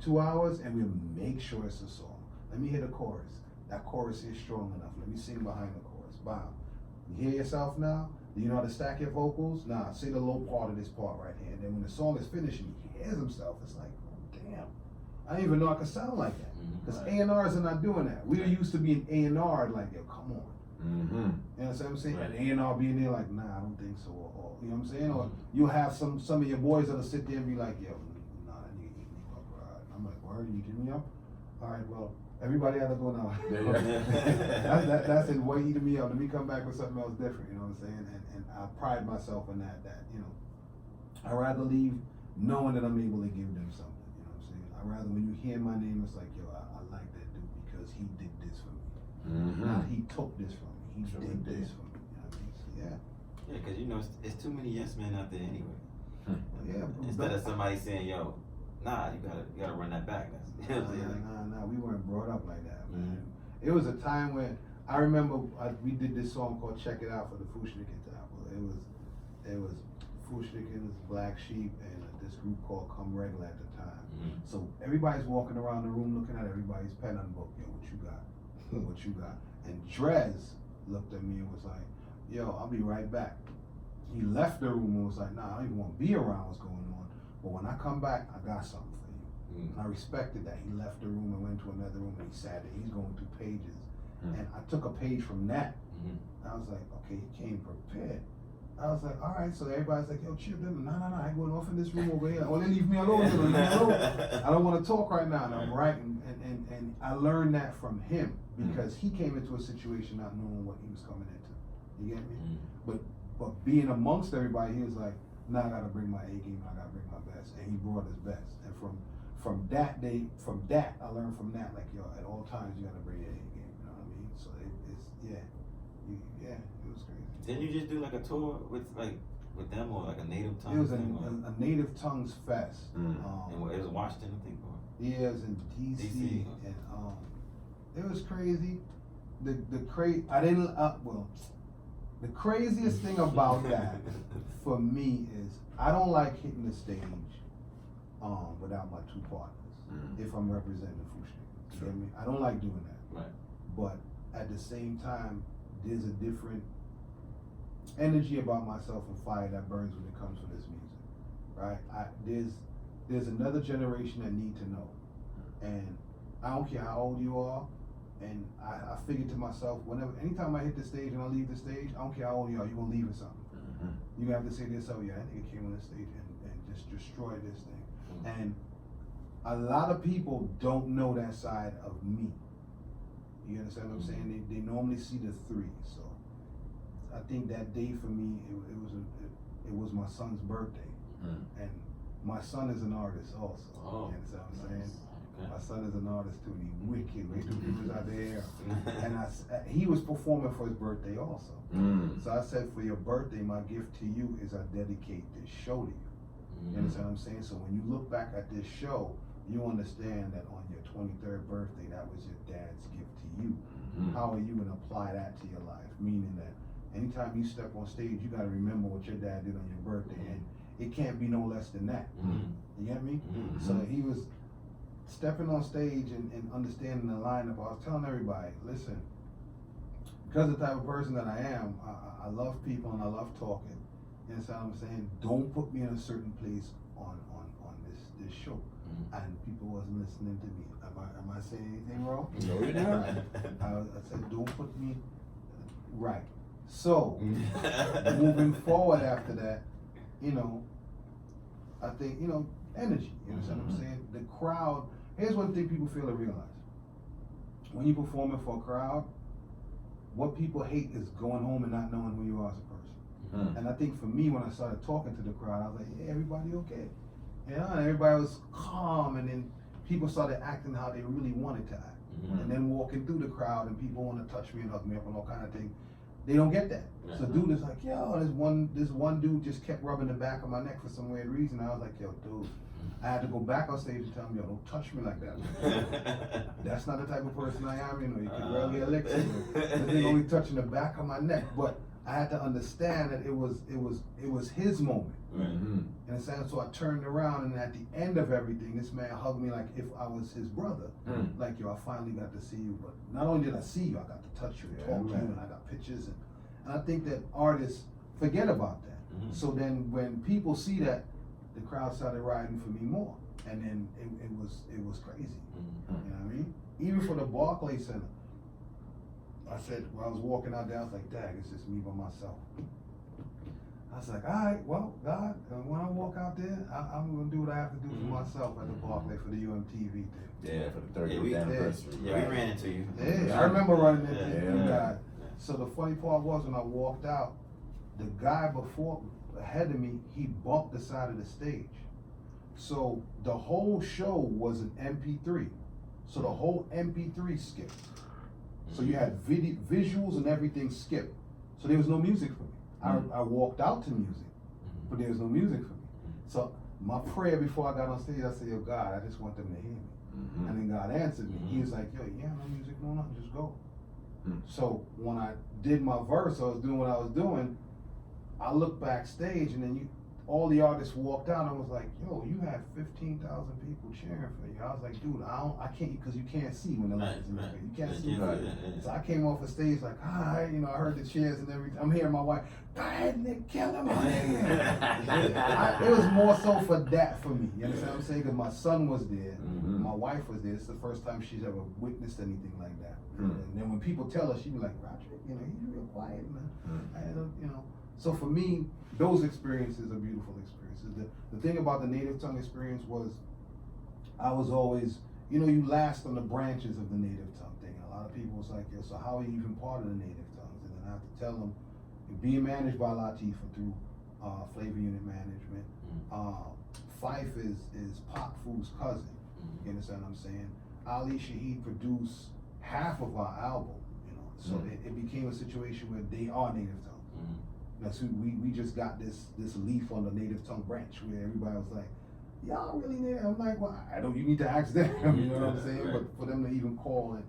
2 hours and we'll make sure it's a song. Let me hear the chorus. That chorus is strong enough. Let me sing behind the chorus. Bam. You hear yourself now? Do you know how to stack your vocals? Nah, say the low part of this part right here. And then when the song is finished and he hears himself, it's like, oh, damn. I didn't even know I could sound like that. Because A&Rs are not doing that. We are used to being A&R like, yo, come on. You know what I'm saying? Right. And A&R being there like, nah, I don't think so. Or you know what I'm saying? Or you'll have some of your boys that'll sit there and be like, yo, nah, that nigga eat me up, bro. I'm like, word, you eating me up? All right, well, everybody had to go now. That's it, boy, eating me up. Let me come back with something else different, you know what I'm saying? And I pride myself in that, you know, I'd rather leave knowing that I'm able to give them something. I'd rather when you hear my name, it's like, yo, I like that dude because he did this for me. Not he took this from me. He did this for me. You know what I mean? So, yeah. Yeah, because you know, it's too many yes men out there anyway. Yeah. Instead of somebody saying, yo, nah, you gotta run that back. That's, you know what I'm saying? Nah, we weren't brought up like that, man. It was a time when, I remember we did this song called Check It Out for the Fushnikin Table. It was Fushnikins, Black Sheep, and this group called Come Regular at the time. So everybody's walking around the room looking at everybody's pen and book. Yo, what you got? What you got? And Drez looked at me and was like, yo, I'll be right back. He left the room and was like, nah, I don't even want to be around what's going on. But when I come back, I got something for you. And I respected that. He left the room and went to another room and he sat there. He's going through pages. And I took a page from that. I was like, okay, he came prepared. I was like, all right, so everybody's like, yo, chill, no, I ain't going off in this room over here. Oh, they leave me alone, I don't want to talk right now. And I'm writing, and I learned that from him because he came into a situation not knowing what he was coming into. You get me? But being amongst everybody, he was like, nah, I gotta bring my A game, I gotta bring my best. And he brought his best. And from that, I learned from that, like, yo, at all times you gotta bring your A game, you know what I mean? So it was crazy. Didn't you just do like a tour with them or like a native tongue? It was a native tongues fest. And it was Washington, I think. Or? Yeah, it was in DC. And it was crazy. The craziest thing about that for me is I don't like hitting the stage without my two partners if I'm representing the Fushnik. You get me? I don't like doing that. Right. But at the same time, there's a different energy about myself and fire that burns when it comes to this music, right? There's another generation that need to know, and I don't care how old you are, and I figure to myself, anytime I hit the stage and I leave the stage, I don't care how old you are, you're gonna leave with something. You have to say to yourself, yeah, that nigga came on the stage and just destroyed this thing. And a lot of people don't know that side of me. You understand what I'm saying? They normally see the three. So I think that day for me, it was my son's birthday, and my son is an artist also. Oh, you understand what I'm saying? Okay. My son is an artist too, and he's wicked. He was out there, and he was performing for his birthday also. So I said, for your birthday, my gift to you is I dedicate this show to you. You understand what I'm saying? So when you look back at this show, you understand that on your 23rd birthday, that was your dad's gift to you. How are you going to apply that to your life? Meaning that anytime you step on stage, you gotta remember what your dad did on your birthday, and it can't be no less than that. You get me? So he was stepping on stage and understanding the lineup. I was telling everybody, listen, because of the type of person that I am, I love people and I love talking. You understand what I'm saying? Don't put me in a certain place on this show. And people wasn't listening to me. Am I saying anything wrong? No, you're not. I said, don't put me right. So, moving forward after that, you know, I think, you know, energy. You understand what I'm saying? The crowd, here's one thing people fail to realize. When you're performing for a crowd, what people hate is going home and not knowing who you are as a person. And I think for me, when I started talking to the crowd, I was like, yeah, everybody okay. You know, and everybody was calm, and then people started acting how they really wanted to act. And then walking through the crowd, and people want to touch me and hug me up and all kind of things. They don't get that. So dude is like, yo, this one dude just kept rubbing the back of my neck for some weird reason. I was like, yo, dude, I had to go back on stage and tell him, yo, don't touch me like that. That's not the type of person I am, you know, you can rarely elect me. This thing only touching the back of my neck. But I had to understand that it was his moment. In a sense, so I turned around, and at the end of everything, this man hugged me like if I was his brother. Like, yo, I finally got to see you. But not only did I see you, I got to touch you and talk to you, and I got pictures. And I think that artists forget about that. So then when people see that, the crowd started riding for me more. And then it was crazy. You know what I mean? Even for the Barclays Center, I said, when I was walking out there, I was like, dang, it's just me by myself. I was like, all right, well, God, when I walk out there, I'm going to do what I have to do for myself at the Barclay for the UMTV thing. Yeah, for the 30th anniversary. We ran into you. Yeah, I remember running into you guys. So the funny part was, when I walked out, the guy ahead of me, he bumped the side of the stage. So the whole show was an MP3. So the whole MP3 skipped. So you had visuals and everything skipped. So there was no music for me. I walked out to music, but there was no music for me. So my prayer before I got on stage, I said, yo, God, I just want them to hear me. And then God answered me. He was like, yo, yeah, no music, no nothing, just go. So when I did my verse, I was doing what I was doing, I looked backstage, and then all the artists walked out, and I was like, yo, you had 15,000 people cheering for you. I was like, dude, I can't, because you can't see when the lights in your face. You can't see. So I came off the stage like, hi, you know, I heard the cheers and everything. I'm hearing my wife, go ahead, Nick, kill him. It was more so for that for me. You understand what I'm saying? Because my son was there, my wife was there. It's the first time she's ever witnessed anything like that. And then when people tell her, she be like, Roger, you know, he's real quiet, man. You know. So for me, those experiences are beautiful experiences. The thing about the native tongue experience was, I was always, you know, you last on the branches of the native tongue thing. A lot of people was like, yeah, so how are you even part of the native tongues? And then I have to tell them, you're being managed by Latifah through Flavor Unit Management. Fife is Pop Food's cousin. You understand what I'm saying? Ali Shaheed produced half of our album, you know. So it became a situation where they are native tongue. So we just got this leaf on the native tongue branch where everybody was like, y'all really native? I'm like, well, you need to ask them, you know what I'm saying? But for them to even call and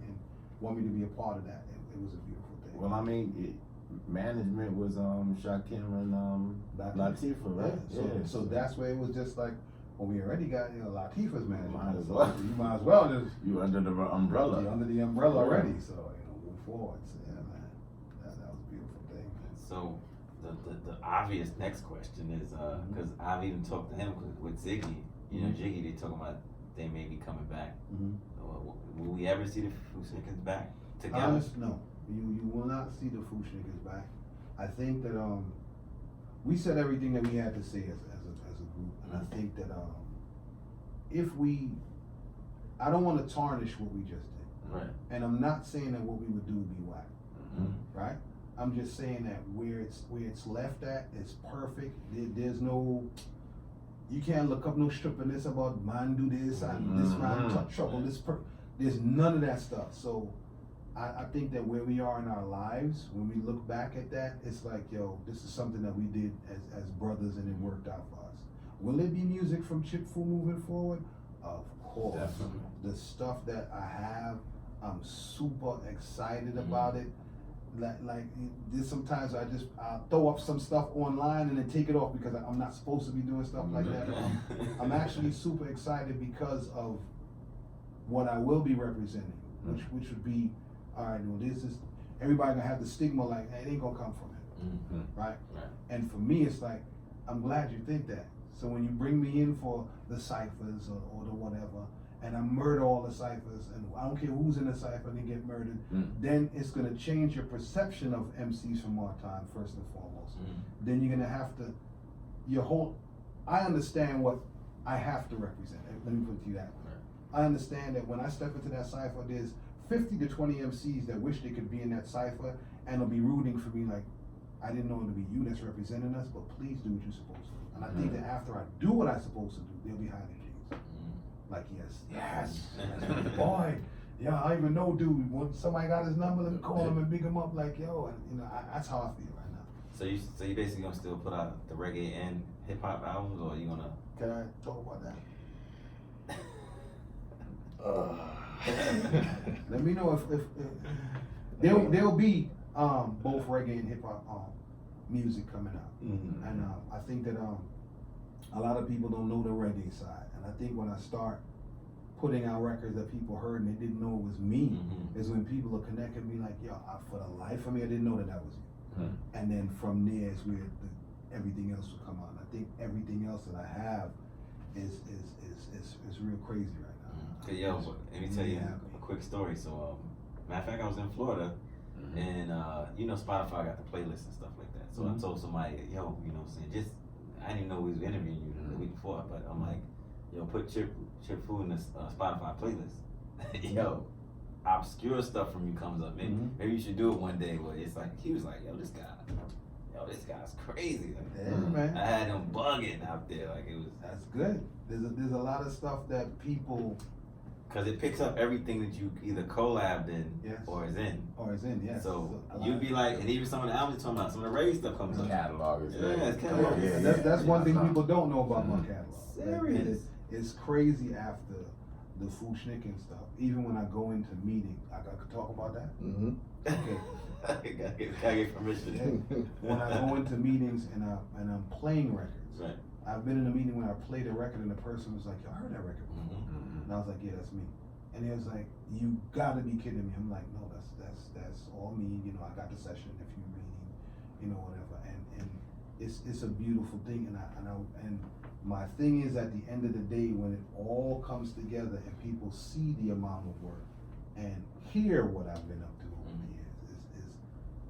want me to be a part of that, it was a beautiful thing. Well, I mean, management was Shakim and Latifah, right? Yeah. So that's where it was just like, well, we already got, you know, Latifah's management. Might as well. You might as well just. You under the umbrella. You're under the umbrella already, so, you know, move forward. So, yeah, man, that was a beautiful thing. So the obvious next question is, because I've even talked to him with Ziggy, you know, Jiggy, they talking about they may be coming back. Will we ever see the Fooshnickers back together? Honest, no. You will not see the Fooshnickers back. I think that we said everything that we had to say as a group, and I think that I don't want to tarnish what we just did. Right. And I'm not saying that what we would do would be whack. Right? I'm just saying that where it's left at is perfect. There's no, you can't look up no strippiness about man do this and this man touch trouble. There's none of that stuff. So I think that where we are in our lives, when we look back at that, it's like, yo, this is something that we did as brothers, and it worked out for us. Will it be music from Chip Fu moving forward? Of course. Definitely. The stuff that I have, I'm super excited about it. there's sometimes I'll throw up some stuff online and then take it off because I'm not supposed to be doing stuff like that. I'm actually super excited because of what I will be representing, which would be, all right, well, this is, everybody gonna have the stigma like, hey, it ain't gonna come from him, right? And for me, it's like, I'm glad you think that. So when you bring me in for the ciphers or the whatever, and I murder all the ciphers, and I don't care who's in the cipher, they get murdered, then it's gonna change your perception of MCs from our time, first and foremost. Then you're gonna have to, I understand what I have to represent. Let me put it to you that way. I understand that when I step into that cipher, there's 50 to 20 MCs that wish they could be in that cipher and will be rooting for me like, I didn't know it would be you that's representing us, but please do what you're supposed to do. And I think that after I do what I'm supposed to do, they'll be highly pleased. Like, yes, boy, yeah, I even know dude, when somebody got his number, let me call him and big him up like, yo, and that's how I feel right now. So you basically gonna still put out the reggae and hip hop albums, or you gonna? Can I talk about that? Let me know if there'll be both reggae and hip hop music coming out, and I think that a lot of people don't know the reggae side, and I think when I start putting out records that people heard and they didn't know it was me, is when people are connecting me like, yo, for the life of me, I didn't know that was you, and then from there is where everything else will come out. And I think everything else that I have is real crazy right now. Okay, yo, let me tell you a quick story. So, matter of fact, I was in Florida, and you know, Spotify got the playlist and stuff like that. So I told somebody, yo, you know what I'm saying, I didn't even know we was interviewing you the week before, but I'm like, yo, put Chip Food in the Spotify playlist. Yo, obscure stuff from you comes up. Maybe you should do it one day where it's like, he was like, yo, this guy's crazy. Like, Yeah, man. I had him bugging out there, like it was. That's good. There's a lot of stuff that people. Cause it picks up everything that you either collabed in or is in. Yes. So you'd be like, and even some of the albums you're talking about, some of the reggae stuff comes up. Catalog is it's catalog. That's one thing people don't know about my catalog. Serious. It's crazy after the Fushnikin stuff. Even when I go into meetings, I could talk about that. Okay. I get permission. When I go into meetings and I'm playing records, Right. I've been in a meeting when I played a record and the person was like, yo, I heard that record before. And I was like, yeah, that's me. And he was like, you gotta be kidding me. I'm like, no, that's all me. You know, I got the session if you really, you know, whatever. And it's a beautiful thing. And my thing is, at the end of the day, when it all comes together and people see the amount of work and hear what I've been up to over the years,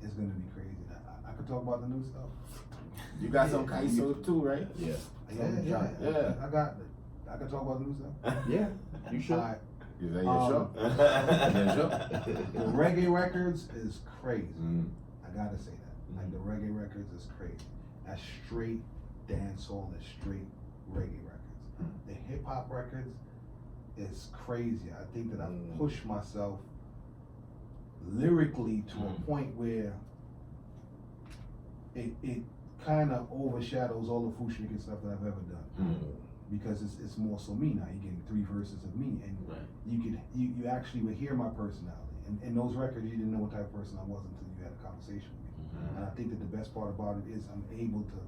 it's gonna be crazy. I could talk about the new stuff. You got some Kaiso too, right? Yeah. Yeah. I can talk about the new stuff. Yeah, you should. Alright. Is that your show? Your show? The reggae records is crazy. I gotta say that. Like the reggae records is crazy. That's straight dancehall, that's straight reggae records. The hip hop records is crazy. I think that I've pushed myself lyrically to a point where it kind of overshadows all the Fushnikin stuff that I've ever done. Because it's more so me now. You're getting 3 verses of me, and you actually would hear my personality. And in those records, you didn't know what type of person I was until you had a conversation with me. And I think that the best part about it is I'm able to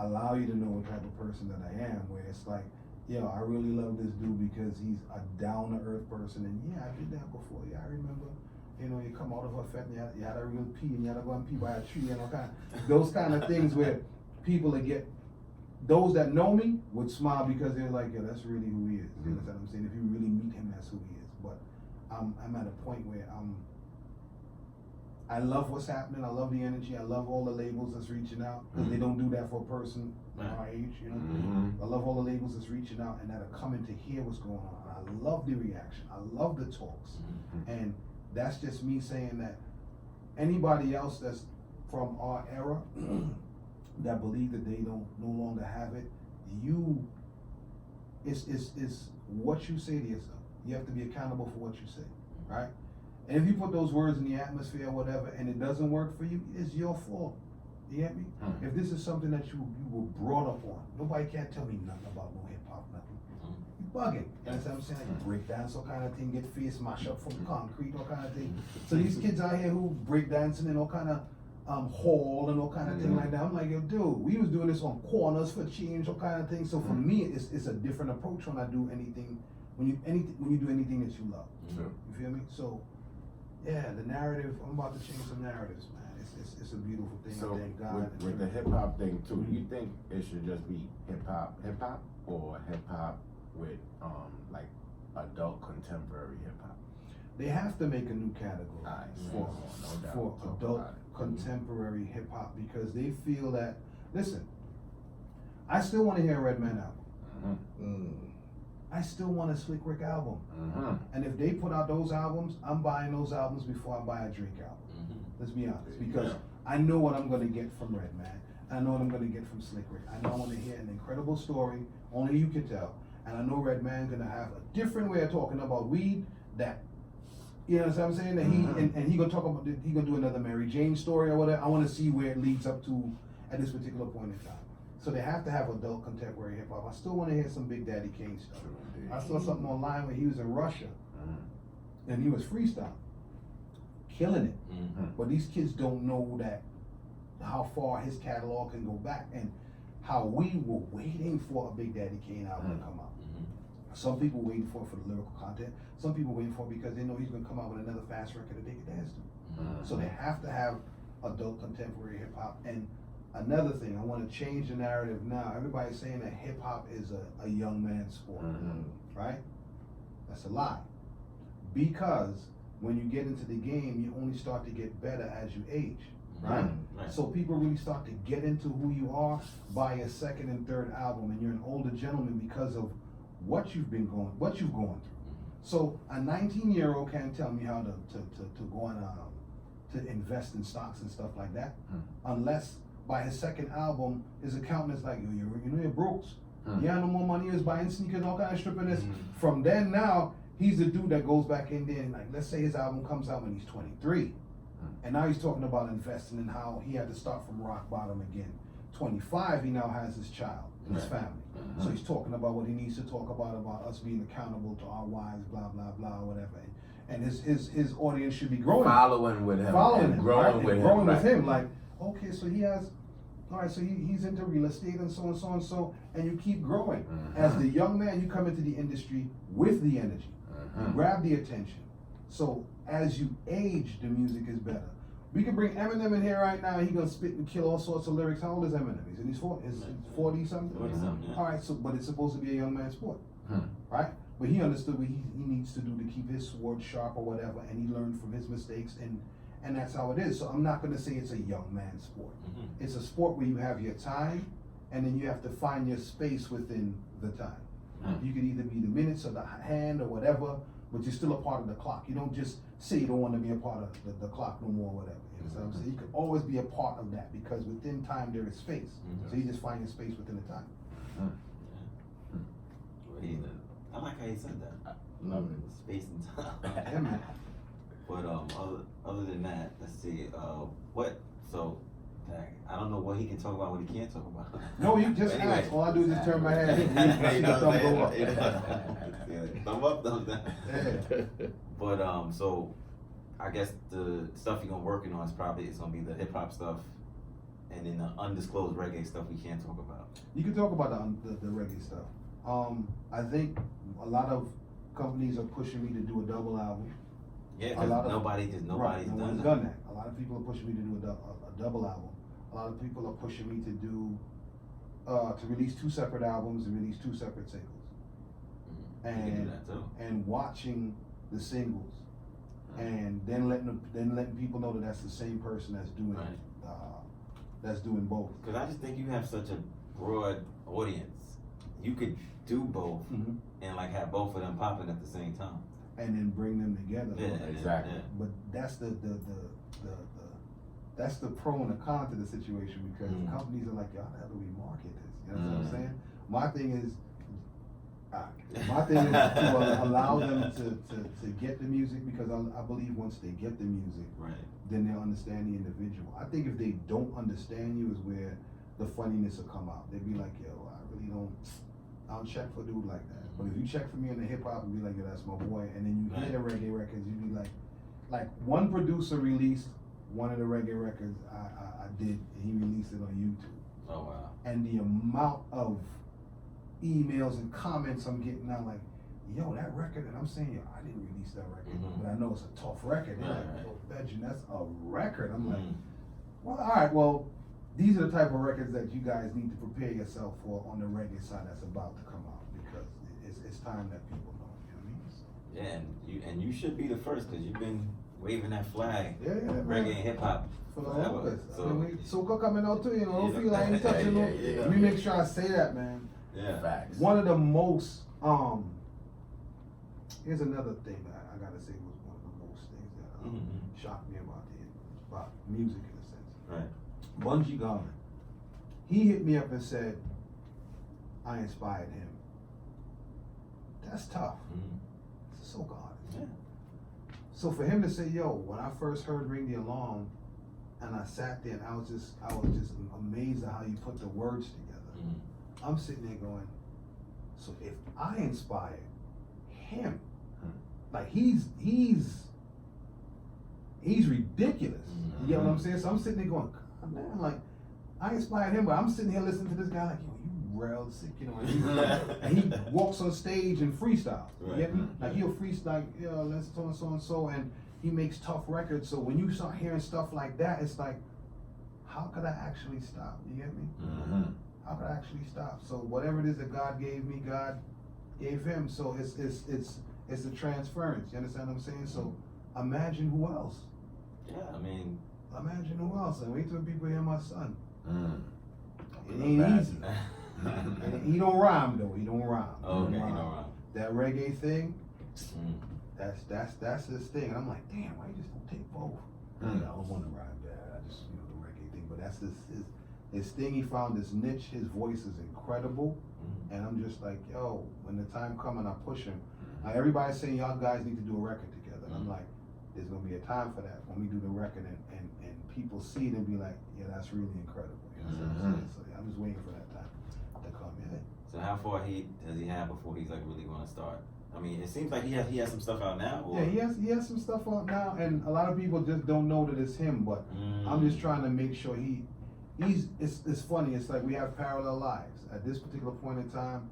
allow you to know what type of person that I am. Where it's like, yo, I really love this dude because he's a down to earth person, and yeah, I did that before. Yeah, I remember. You know, you come out of a fete and you had a real pee and you had to go and pee by a tree and all kind of, those kind of things where people that get. Those that know me would smile because they're like, yeah, that's really who he is. You know what I'm saying? If you really meet him, that's who he is. But I'm at a point where I love what's happening. I love the energy. I love all the labels that's reaching out. Because they don't do that for a person our age, you know? I love all the labels that's reaching out and that are coming to hear what's going on. I love the reaction. I love the talks. And that's just me saying that anybody else that's from our era that believe that they don't no longer have it, it's what you say to yourself. You have to be accountable for what you say, right? And if you put those words in the atmosphere or whatever and it doesn't work for you, it's your fault. You get me? If this is something that you were brought up on, nobody can't tell me nothing about no hip hop, nothing. bugging. You know what I'm saying? Like break dance, all kind of thing, get face mash up from concrete, all kind of thing. So these kids out here who break dancing and all kind of hall and all kind of thing like that. I'm like, yo, dude, we was doing this on corners for change, all kind of thing. So for me, it's a different approach when I do anything. When you do anything that you love, Sure. you feel me? So, yeah, the narrative. I'm about to change some narratives, man. It's a beautiful thing. So I thank God. with the hip hop thing too, you think it should just be hip hop, or hip hop with like adult contemporary hip hop? They have to make a new category Alright, for no doubt. for Talk adult about it. contemporary hip hop because they feel that. Listen, I still want to hear a Redman album. Mhm. I still want a Slick Rick album. Mhm. And if they put out those albums, I'm buying those albums before I buy a Drake album. Let's be honest, because I know what I'm gonna get from Redman. I know what I'm gonna get from Slick Rick. I know I want to hear an incredible story, only you can tell. And I know Redman's gonna have a different way of talking about weed that, you know what I'm saying? That he and he gonna talk about, he gonna do another Mary Jane story or whatever. I want to see where it leads up to at this particular point in time. So they have to have adult contemporary hip hop. I still want to hear some Big Daddy Kane stuff. True indeed. I saw something online where he was in Russia Mhm. and he was freestyle, killing it. Mm-hmm. But these kids don't know that how far his catalog can go back and how we were waiting for a Big Daddy Kane album to come out. Some people waiting for it for the lyrical content. Some people waiting for it because they know he's gonna come out with another fast record that they can dance to. So they have to have adult contemporary hip hop. And another thing, I want to change the narrative now. Everybody's saying that hip hop is a young man's sport, right? That's a lie. Because when you get into the game, you only start to get better as you age, right? Right. So people really start to get into who you are by your second and third album, and you're an older gentleman because of what you've gone through. So a 19-year-old can't tell me how to go on to invest in stocks and stuff like that, unless by his second album, his accountant is like, yo, you're Brooks. You have no more money, is buying sneakers, all kind of stripping this. From then now, he's the dude that goes back in there and like, let's say his album comes out when he's 23. And now he's talking about investing and how he had to start from rock bottom again. 25, he now has his child, his family. So he's talking about what he needs to talk about us being accountable to our wives, blah, blah, blah, whatever. And his audience should be growing. Following with him. Following and him, growing right? with And him. growing with right. him. Like, okay, so he has, all right, so he's into real estate and so and so and so, and you keep growing. As the young man, you come into the industry with the energy. You grab the attention. So as you age, the music is better. We could bring Eminem in here right now. He gonna spit and kill all sorts of lyrics. How old is Eminem? He's in his 40 something. 40 something, yeah. All right, so but it's supposed to be a young man's sport, right? But he understood what he needs to do to keep his sword sharp or whatever, and he learned from his mistakes, and that's how it is. So I'm not gonna say it's a young man's sport. It's a sport where you have your time, and then you have to find your space within the time. You could either be the minutes or the hand or whatever, but you're still a part of the clock. You don't just say you don't want to be a part of the clock no more, whatever. You know what I'm saying? You can always be a part of that because within time there is space. So you just find your space within the time. I like how he said that. Love it. Space and time. Yeah, man. But other than that, let's see. I don't know what he can talk about, what he can't talk about. No, you just Anyway. ask. All I do is just turn my head and see You the know thumb what go I'm up. saying? Thumb up, thumb down. But so I guess the stuff you're gonna working on is gonna be the hip hop stuff, and then the undisclosed reggae stuff we can't talk about. You can talk about the reggae stuff. I think a lot of companies are pushing me to do a double album. Yeah, A lot because of- nobody's Right, done no one's that. done that. A lot of people are pushing me to do a double album. A lot of people are pushing me to do to release 2 separate albums and release 2 separate singles. You can do that too. And watching the singles, and then letting people know that that's the same person that's doing Right. that's doing both. Because I just think you have such a broad audience. You could do both and like have both of them popping at the same time. And then bring them together. Yeah, Exactly. yeah. But that's that's the pro and the con to the situation because the companies are like, yo, how do we market this? You know what I'm saying? My thing is to allow them to get the music because I believe once they get the music, Right. then they'll understand the individual. I think if they don't understand you is where the funniness will come out. They'd be like, yo, I really don't, I don't check for a dude like that. But if you check for me in the hip hop and be like, yo, that's my boy, and then you hear the reggae records, you be like one producer released one of the reggae records I did, and he released it on YouTube. Oh wow. And the amount of emails and comments I'm getting now, like, yo, that record, and I'm saying, yo, I didn't release that record, but I know it's a tough record. They're like, yo, Benjamin, that's a record. I'm like, well, all right, well, these are the type of records that you guys need to prepare yourself for on the reggae side that's about to come out, because it's time that people know, you know what I mean? So, Yeah, and you should be the first, because you've been waving that flag, yeah, reggae and hip hop. for the forever. longest. So, I mean, Soca coming out too, you know, don't Yeah. feel like ain't touching no. Yeah. Let me make sure I say that, man. yeah. Facts. One of the most, here's another thing that I gotta say was one of the most things that shocked me about music in a sense. Right. Bungie Garlin, he hit me up and said, I inspired him. That's tough. It's a soca artist. Yeah. So for him to say, yo, when I first heard Ring the Alarm, and I sat there and I was just amazed at how you put the words together. I'm sitting there going, so if I inspired him, like he's ridiculous. You get what I'm saying? So I'm sitting there going, God, man, like I inspired him, but I'm sitting here listening to this guy like, yo, you real sick, you know? And he walks on stage and freestyles. You get me? Like he'll freestyle, yeah, let's so and so, and he makes tough records. So when you start hearing stuff like that, it's like, how could I actually stop? You get me? How could I actually stop? So whatever it is that God gave me, God gave him. So it's a transference. You understand what I'm saying? So imagine who else. Yeah, I mean. Imagine who else. And wait till people hear my son. It ain't easy. And he don't rhyme though. He don't rhyme. Okay, he don't rhyme. That reggae thing, that's his thing. And I'm like, damn, why you just don't take both? I don't want to rhyme that. I just, you know, the reggae thing. But that's his thing. He found this niche. His voice is incredible. And I'm just like, yo, when the time comes and I push him, like everybody's saying y'all guys need to do a record together. And I'm like, there's gonna be a time for that when we do the record and people see it and be like, yeah, that's really incredible. You know what I'm saying? So yeah, I'm just waiting for that time to come. Yeah. So how far does he have before he's like really gonna start? I mean, it seems like he has some stuff out now. Or? Yeah, he has some stuff out now, and a lot of people just don't know that it's him. But I'm just trying to make sure he's. It's funny. It's like we have parallel lives. At this particular point in time,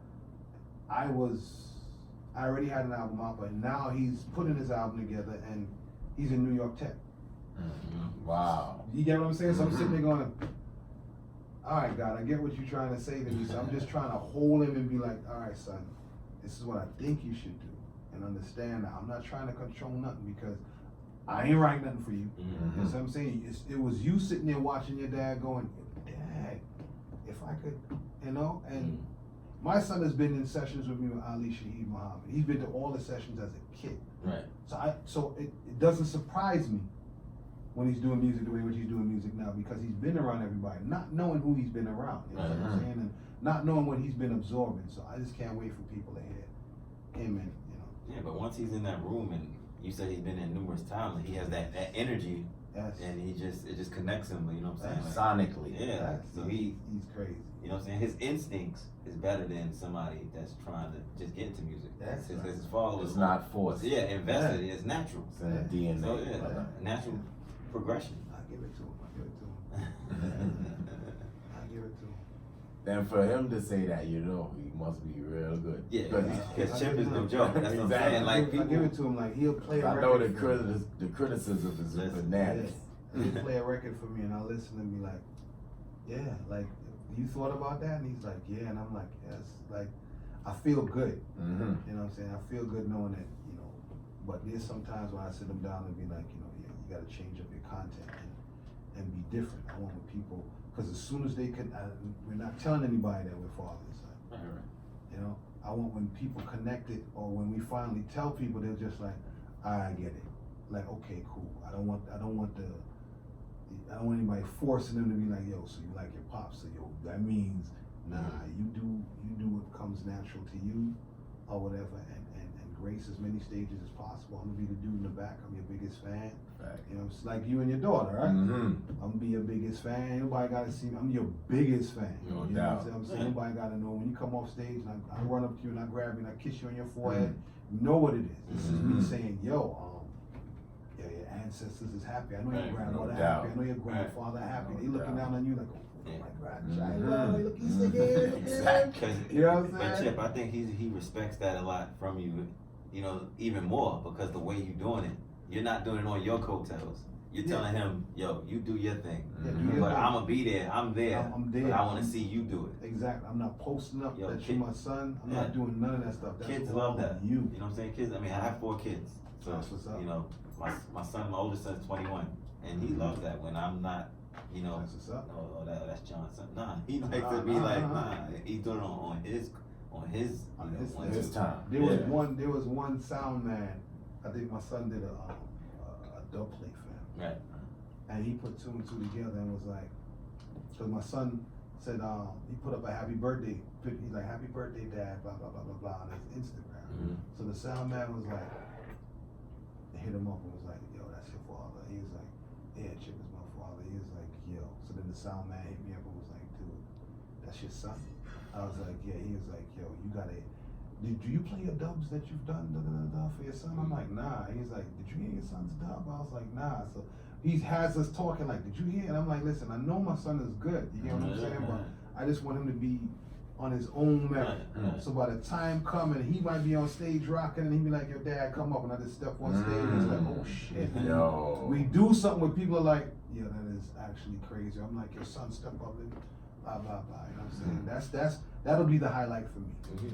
I already had an album out, but now he's putting his album together, and he's in New York Tech. Wow. You get what I'm saying? So I'm sitting there going, all right, God, I get what you're trying to say to me. So I'm just trying to hold him and be like, all right, son, this is what I think you should do. And understand that I'm not trying to control nothing, because I ain't writing nothing for you. You know what I'm saying? It was you sitting there watching your dad going, Dad, if I could, you know? And my son has been in sessions with me with Ali Shaheed Muhammad. He's been to all the sessions as a kid. Right. So it doesn't surprise me when he's doing music the way which he's doing music now, because he's been around everybody, not knowing who he's been around. You know what I'm saying? And not knowing what he's been absorbing. So I just can't wait for people to hear him and, you know. Yeah, but once he's in that room, and you said he's been in numerous times, and he has that energy, Yes. and it just connects him. You know what I'm saying? Sonically. Yeah. So he's crazy. you know what I'm saying? His instincts is better than somebody that's trying to just get into music. That's his, right. his followers. It's not forced. Yeah, invested. It's natural. It's in the DNA. So yeah, brother. natural progression. I give it to him. I give it to him. And for him to say that, you know, he must be real good. Yeah, Because because Chip is no joke. That's what I'm saying. Like I give people, it to him. Like he'll play a I record. know for me. the criticism is Listen, bananas. He'll play a record for me, and I'll listen and be like, yeah, like, you thought about that? And he's like, yeah. And I'm like, yes. Like, I feel good. You know what I'm saying? I feel good knowing that, you know, but there's sometimes when I sit him down and be like, you know, yeah, you got to change up your content and be different. I want when people, because as soon as they can, we're not telling anybody that we're fathers. You know, I want when people connect it, or when we finally tell people, they're just like, I get it. Like, okay, cool. I don't want anybody forcing them to be like, yo, so you like your pops, so yo, that means, nah, you do what comes natural to you, or whatever, and grace as many stages as possible. I'm gonna be the dude in the back. I'm your biggest fan. Fact. You know, it's like you and your daughter, right? Mm-hmm. I'm gonna be your biggest fan. Nobody gotta see me. I'm your biggest fan. No you doubt. know what I'm saying? Nobody gotta know when you come off stage and I run up to you and I grab you and I kiss you on your forehead. You know what it is. This is me saying, yo, yeah, your ancestors is happy. I know your grandmother happy. I know your grandfather happy. They looking down on you like, oh my God, look, he's singing. Exactly. You know what I'm But saying? Chip, I think he respects that a lot from you. You know, even more because the way you're doing it, you're not doing it on your coattails. You're telling him, yo, you do your thing. Yeah, do your But thing. I'm gonna be there. I'm there. I'm there. But I want to see you do it. Exactly. I'm not posting up Yo, that kid- you're my son. I'm not doing none of that stuff. That's Kids all love that. You. You know what I'm saying? Kids. I mean, I have 4 kids. So That's what's up. you know, my son, my oldest son's 21, and he loves that when I'm not. You know, That's what's up. oh, that's John's son. Nah, he likes to be like, he's doing it on his time. There was one sound man. I think my son did a dub plate for him. Right. And he put 2 and 2 together and was like, because my son said he put up a happy birthday. He's like, happy birthday, Dad, blah blah blah blah blah on his Instagram. Mm-hmm. So the sound man was like, hit him up and was like, yo, that's your father. He was like, yeah, Chip is my father. He was like, yo. So then the sound man hit me up and was like, dude, that's your son. I was like, yeah. He was like, yo, you gotta. Do you play your dubs that you've done for your son? I'm like, nah. He's like, did you hear your son's dub? I was like, nah. So he has us talking like, did you hear? And I'm like, listen, I know my son is good. You get what I'm saying? But I just want him to be on his own merit. So by the time coming, he might be on stage rocking, and he'd be like, yo, Dad, come up, and I just step on stage. And it's like, oh shit. Yo. We do something where people are like, yeah, that is actually crazy. I'm like, your son step up and blah blah blah. You know what I'm saying? That'll be the highlight for me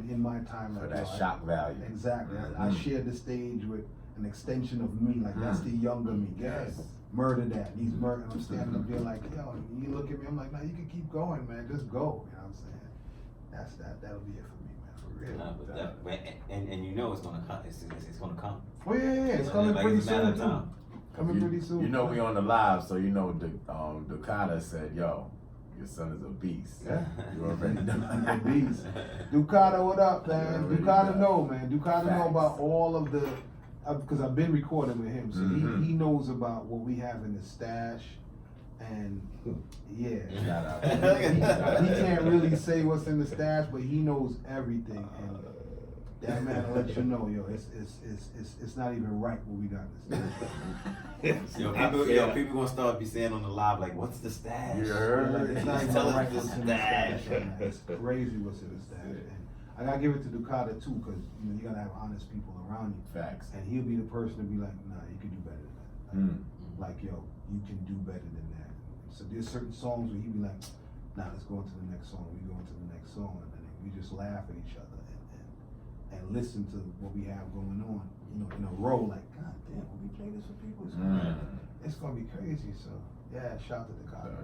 in my time. For like that yo, shock value. Exactly. I shared the stage with an extension of me. Like that's the younger me. Yes. Murder that. He's murdering. I'm standing up there like, yo. And you look at me. I'm like, nah, you can keep going, man. Just go. You know what I'm saying? That'll be it for me, man. For real. And you know it's gonna come. It's gonna come. Oh yeah. It's coming Like, pretty it's a matter soon of too. time. Coming pretty soon. You know we on the live, so you know Ducata said, yo, your son is a beast. Yeah. You already know. The beast. Ducata, what up, man? Yeah, Ducata yeah. know, man. Ducata know Facts. about all of the, because I've been recording with him, so he knows about what we have in the stash, and yeah. Shout out. He can't really say what's in the stash, but he knows everything, and that man will let you know, yo, it's not even right what we got in the stash. People gonna start be saying on the live like, what's the stash? You heard? It's not even Tell us right the what's in the stash. stash. Right now. It's crazy what's in the stash. And I gotta give it to Ducata too, because you gotta have honest people around you. Facts. And he'll be the person to be like, nah, you can do better than that. Like, yo, you can do better than that. So there's certain songs where he'd be like, nah, let's go on to the next song. We go into the next song, and then we just laugh at each other and listen to what we have going on, you know, in a row. Like, God damn, when we play this for people, it's gonna be crazy. So yeah, shout to Ducata.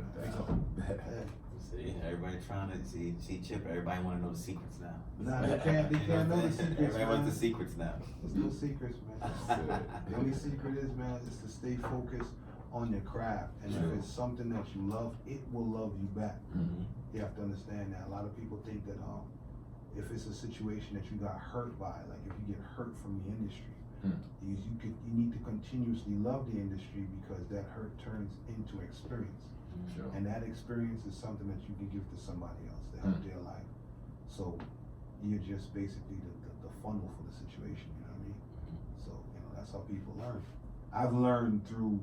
Yeah. See, everybody trying to see Chip. Everybody want to know the secrets now. Nah, they can't know the secrets. Everybody wants man. the secrets now. There's no secrets, man. The only secret is, man, is to stay focused on your craft. And if it's something that you love, it will love you back. You have to understand that. A lot of people think that if it's a situation that you got hurt by, like if you get hurt from the industry, you need to continuously love the industry, because that hurt turns into experience. Sure. And that experience is something that you can give to somebody else to help their life. So you're just basically the funnel for the situation, you know what I mean? So, you know, that's how people learn. I've learned through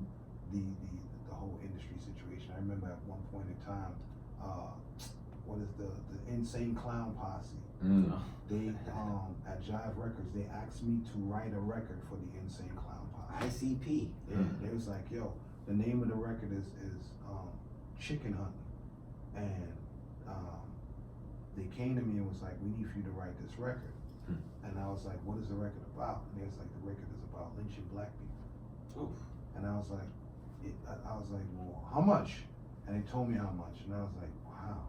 the whole industry situation. I remember at one point in time, what is the Insane Clown Posse? They at Jive Records, they asked me to write a record for the Insane Clown Posse. ICP. Yeah, they was like, yo, the name of the record is Chicken Hunting, and they came to me and was like, we need for you to write this record. And I was like, what is the record about? And they was like, the record is about lynching black people. Oof. And I was like, well, how much? And they told me how much, and I was like, wow.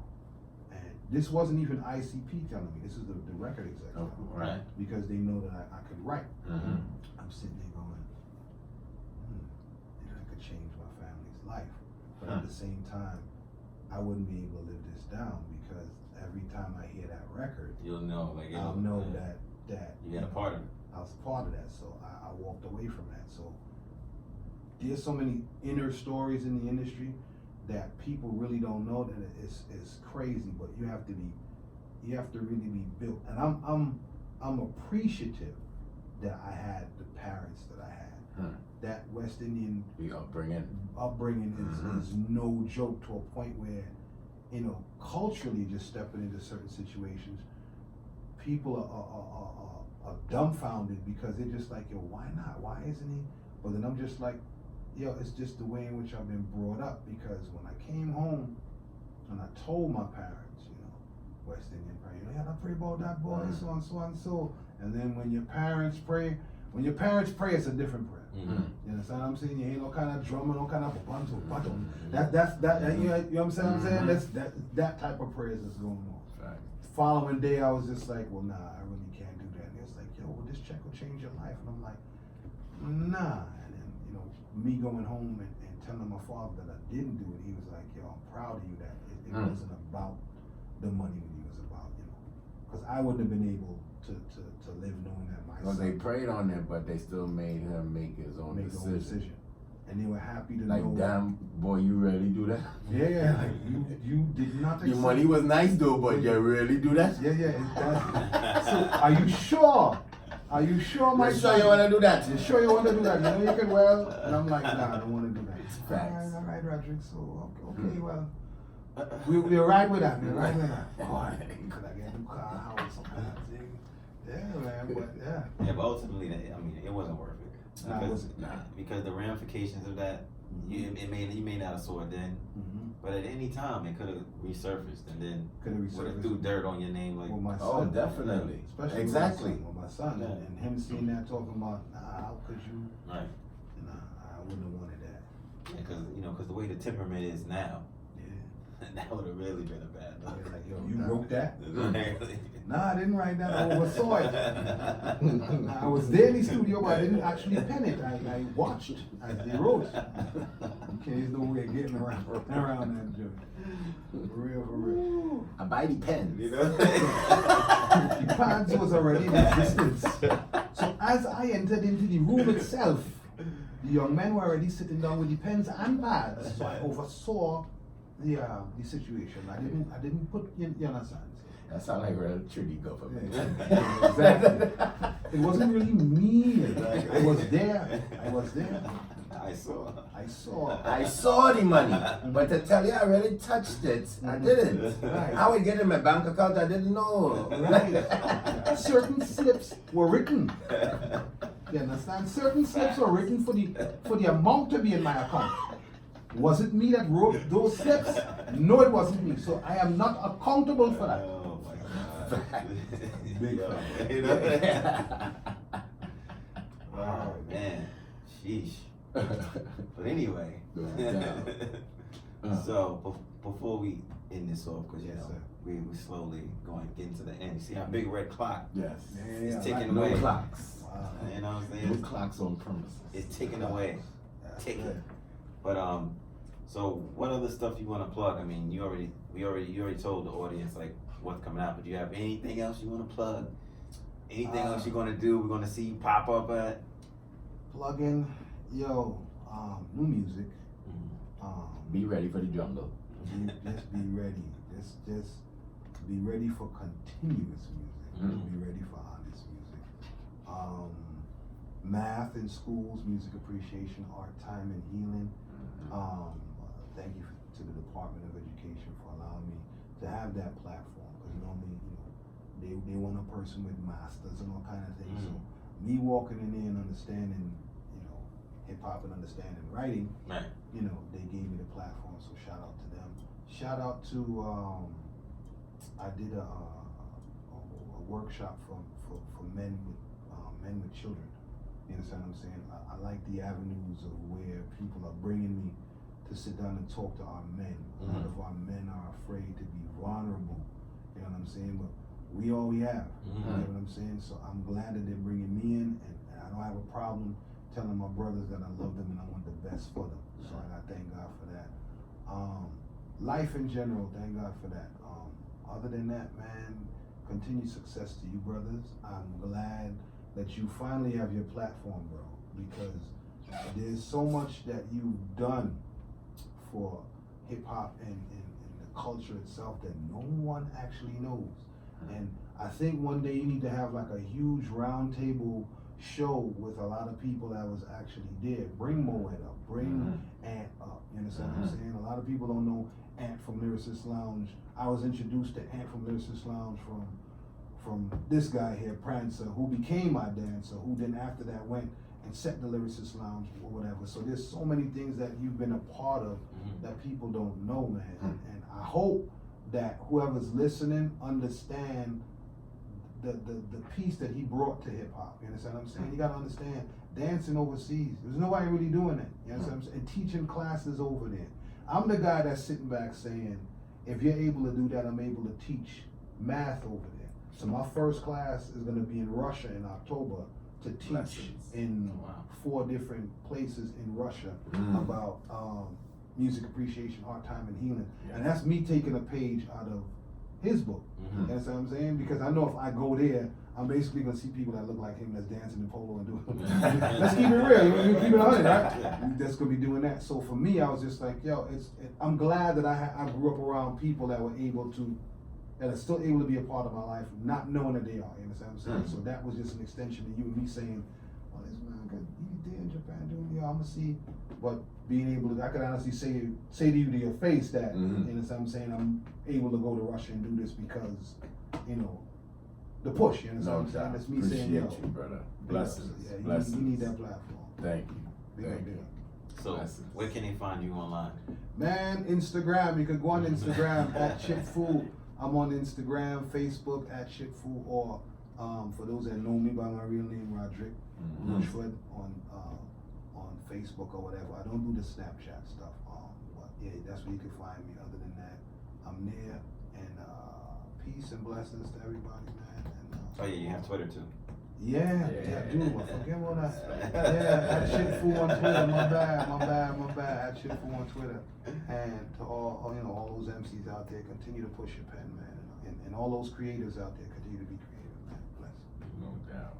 And this wasn't even ICP telling me, this is the record executive. Right. Because they know that I could write. I'm sitting there going, maybe I could change my family's life. But at the same time, I wouldn't be able to live this down, because every time I hear that record, You'll know, like, I'll know that that You got a part of it. I was a part of that, so I walked away from that. So there's so many inner stories in the industry that people really don't know, that it's crazy. But you have to really be built. And I'm appreciative that I had the parents that I had. That West Indian The upbringing. is no joke, to a point where, you know, culturally, just stepping into certain situations, people are dumbfounded because they're just like, yo, why not? Why isn't he? But then I'm just like, yo, it's just the way in which I've been brought up. Because when I came home and I told my parents, you know, West Indian prayer, you know, yeah, I pray about that boy, so and so and so. And then when your parents pray, it's a different prayer. You understand what I'm saying? You ain't no kind of drummer, no kind of bunto. That's you know what I'm saying? That's that type of prayers is going on. Right. Following day, I was just like, well, nah, I really can't do that. And it's like, yo, well, this check will change your life. And I'm like, nah. And then, you know, me going home and telling my father that I didn't do it, he was like, yo, I'm proud of you that it wasn't about the money when he was about, you know, because I wouldn't have been able to live knowing that my Well, son they prayed on it, but they still made him make his own make his own decision. And they were happy to Like, know. damn, boy, you really do that? Yeah, like you did not Your accept. money was nice though, but you really do that? Yeah. So are you sure? Are you sure, my You son? sure you wanna do that? You sure you want to do that? You know you can well. And I'm like, nah, I don't want to do that. Facts. All right, Roderick. So okay, well, we'll ride with that. We'll ride with that. Boy, could I get a new car, house, kind of thing? Yeah, man. But yeah. Yeah, but ultimately, I mean, it wasn't worth it. Nah, it Because, wasn't. because the ramifications of that, you may not have saw it then, but at any time it could have resurfaced, and then Could have would have resurfaced. threw dirt on your name, like, Well, my Oh, son, definitely. especially Exactly. with my son, Yeah. and him seeing that, talking about, nah, how could you? right? Nah, I wouldn't have wanted that. Because the way the temperament is now, Yeah. that would have really been a bad look. Like, yo, you wrote that? Really. Nah, I didn't write that. I oversaw it. I was there in the studio, but I didn't actually pen it. I watched as they wrote. Okay, there's no way of getting around that joke. For real. I buy the pens. You know? The pads was already in existence. So as I entered into the room itself, the young men were already sitting down with the pens and pads. So I oversaw the situation. I didn't put, you understand? That sounds like real treaty government. Yeah, exactly. It wasn't really me. I was there. I saw. I saw the money, but to tell you I really touched it, I didn't. Right. How it get in my bank account, I didn't know. Right. Certain slips were written. You understand? Certain slips were written for the amount to be in my account. Was it me that wrote those slips? No, it wasn't me. So I am not accountable for that. Oh my God. Big Yo, fact. you know? Oh man, sheesh. But anyway, so before we end this off, because Yes, sir. we slowly going getting to the end. You see our big red clock? Yes. It's ticking No away. clocks. Wow. You know what I'm No saying? clocks on premises. It's ticking away, That's ticking. good. But so what other stuff you want to plug? I mean, you already told the audience like what's coming out. But do you have anything else you want to plug? Anything else you're gonna do? We're gonna see you pop up at. Plug in, yo, new music. Be ready for the jungle. Just be ready. Just be ready for continuous music. Be ready for honest music. Math in schools, music appreciation, art, time, and healing. Thank you to the Department of Education for allowing me to have that platform. Because normally, they want a person with masters and all kind of things. So me walking in there and understanding, hip hop and understanding writing, Right. they gave me the platform. So shout out to them. Shout out to I did a workshop for men with children. You understand what I'm saying? I like the avenues of where people are bringing me to sit down and talk to our men. A lot of our men are afraid to be vulnerable. You know what I'm saying? But we all we have. You know what I'm saying? So I'm glad that they're bringing me in, and I don't have a problem telling my brothers that I love them and I want the best for them. So I thank God for that. Life in general, thank God for that. Other than that, man, continued success to you, brothers. I'm glad that you finally have your platform, bro, because there's so much that you've done for hip hop and the culture itself that no one actually knows. And I think one day you need to have like a huge round table show with a lot of people that was actually there. Bring Moet up, bring Ant up. You understand what I'm saying? A lot of people don't know Ant from Lyricist Lounge. I was introduced to Ant from Lyricist Lounge from this guy here, Prancer, who became my dancer, who then after that went and set the Lyricist Lounge or whatever. So there's so many things that you've been a part of that people don't know, man. And I hope that whoever's listening understand the piece that he brought to hip hop. You understand what I'm saying? You gotta understand, dancing overseas, there's nobody really doing it. You understand what I'm saying? And teaching classes over there. I'm the guy that's sitting back saying, if you're able to do that, I'm able to teach math over there. So my first class is gonna be in Russia in October to teach Blessings. in 4 different places in Russia about music appreciation, art, time, and healing. And that's me taking a page out of his book. You understand what I'm saying? Because I know if I go there, I'm basically gonna see people that look like him that's dancing in polo and doing. Let's keep it real. Keep it 100, right? That's gonna be doing that. So for me, I was just like, yo, I'm glad that I grew up around people that were able to, that are still able to be a part of my life, not knowing that they are. You understand what I'm saying? So that was just an extension of you and me saying, well, this man could, he did in Japan doing, I'm gonna see. But being able to, I could honestly say to you to your face that, you know what I'm saying, I'm able to go to Russia and do this because, you know, the push, you understand what I'm saying? That's me saying, yo, Appreciate you, brother. Blessings. Yeah, Blessings. you need that platform. Thank you. Big Thank up, big you. up. So, Blessings. where can they find you online? Man, Instagram, you can go on Instagram at Chipfu. I'm on Instagram, Facebook at Chipfu, or for those that know me by my real name, Roderick Bushwood on Facebook or whatever. I don't do the Snapchat stuff, but yeah, that's where you can find me. Other than that, I'm there, and peace and blessings to everybody, man. And, Oh yeah, you have Twitter too. yeah, dude, I forget what I. Yeah, at Chipfu on Twitter. My bad. At Chipfu on Twitter, and to all you know, all those MCs out there, continue to push your pen, man, and all those creators out there, continue to be creative, man. Bless. No doubt.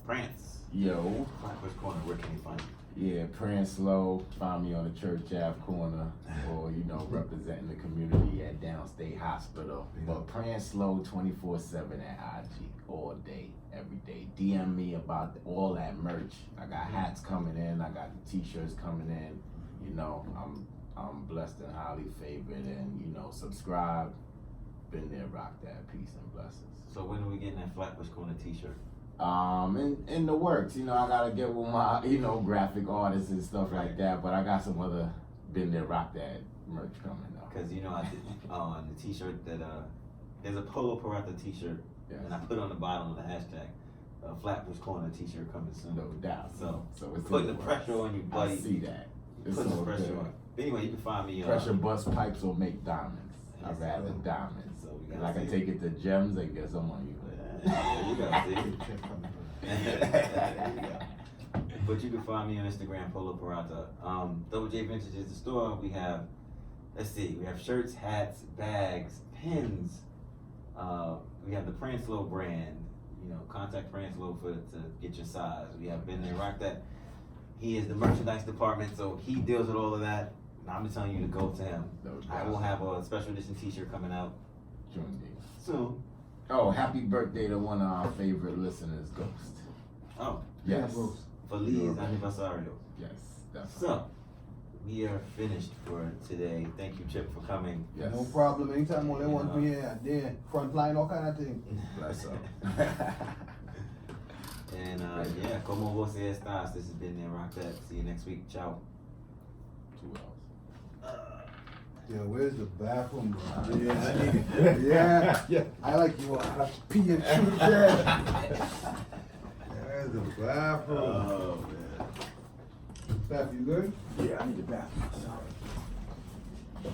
France. Yo. Flatbush Corner, where can they find you? Yeah, Prince Low, find me on the Church Ave corner, or representing the community at Downstate Hospital. But Prince Low 24/7 at IG, all day, every day. DM me about all that merch. I got hats coming in, I got the t-shirts coming in. I'm blessed and highly favored, and subscribe. Been there, rock that, peace and blessings. So when are we getting that Flatbush Corner t-shirt? In the works, I gotta get with my, graphic artists and stuff like that, but I got some other been there, rock that merch coming up. Cause I did on the t-shirt that, there's a Polo Parata t-shirt, and I put on the bottom of the hashtag, Flatbush Corner t-shirt coming soon. No doubt. So it's putting in the works. pressure on you, buddy. I see that. It's Putting the all pressure good. on. But anyway, you can find me, Pressure bust pipes or make diamonds. I'd rather diamonds. So we If gotta I can see. take it to gems, I guess I'm on you. There you go, see? Check coming. There you go. But you can find me on Instagram, Polo Parata. Double J Vintage is the store. We have, we have shirts, hats, bags, pins. We have the Pranslow brand. Contact Pranslow to get your size. We have Been There, Rock That. He is the merchandise department, so he deals with all of that. And I'm just telling you to go to him. No I doubt. will have a special edition t-shirt coming out June soon. Oh, happy birthday to one of our favorite listeners, Ghost. Oh, Yes. Feliz You're- Aniversario. Yes, definitely. So, we are finished for today. Thank you, Chip, for coming. Yes. No problem. Anytime they want me here, there, front line, all kind of things. Bless up. And como vos estás? This has been there, Rock That. See you next week. Ciao. 2 hours. Yeah, where's the bathroom, bro? Yeah. I like you. I have to pee and shoot there. There's the bathroom. Oh, man. Steph, you good? Yeah, I need the bathroom. Sorry.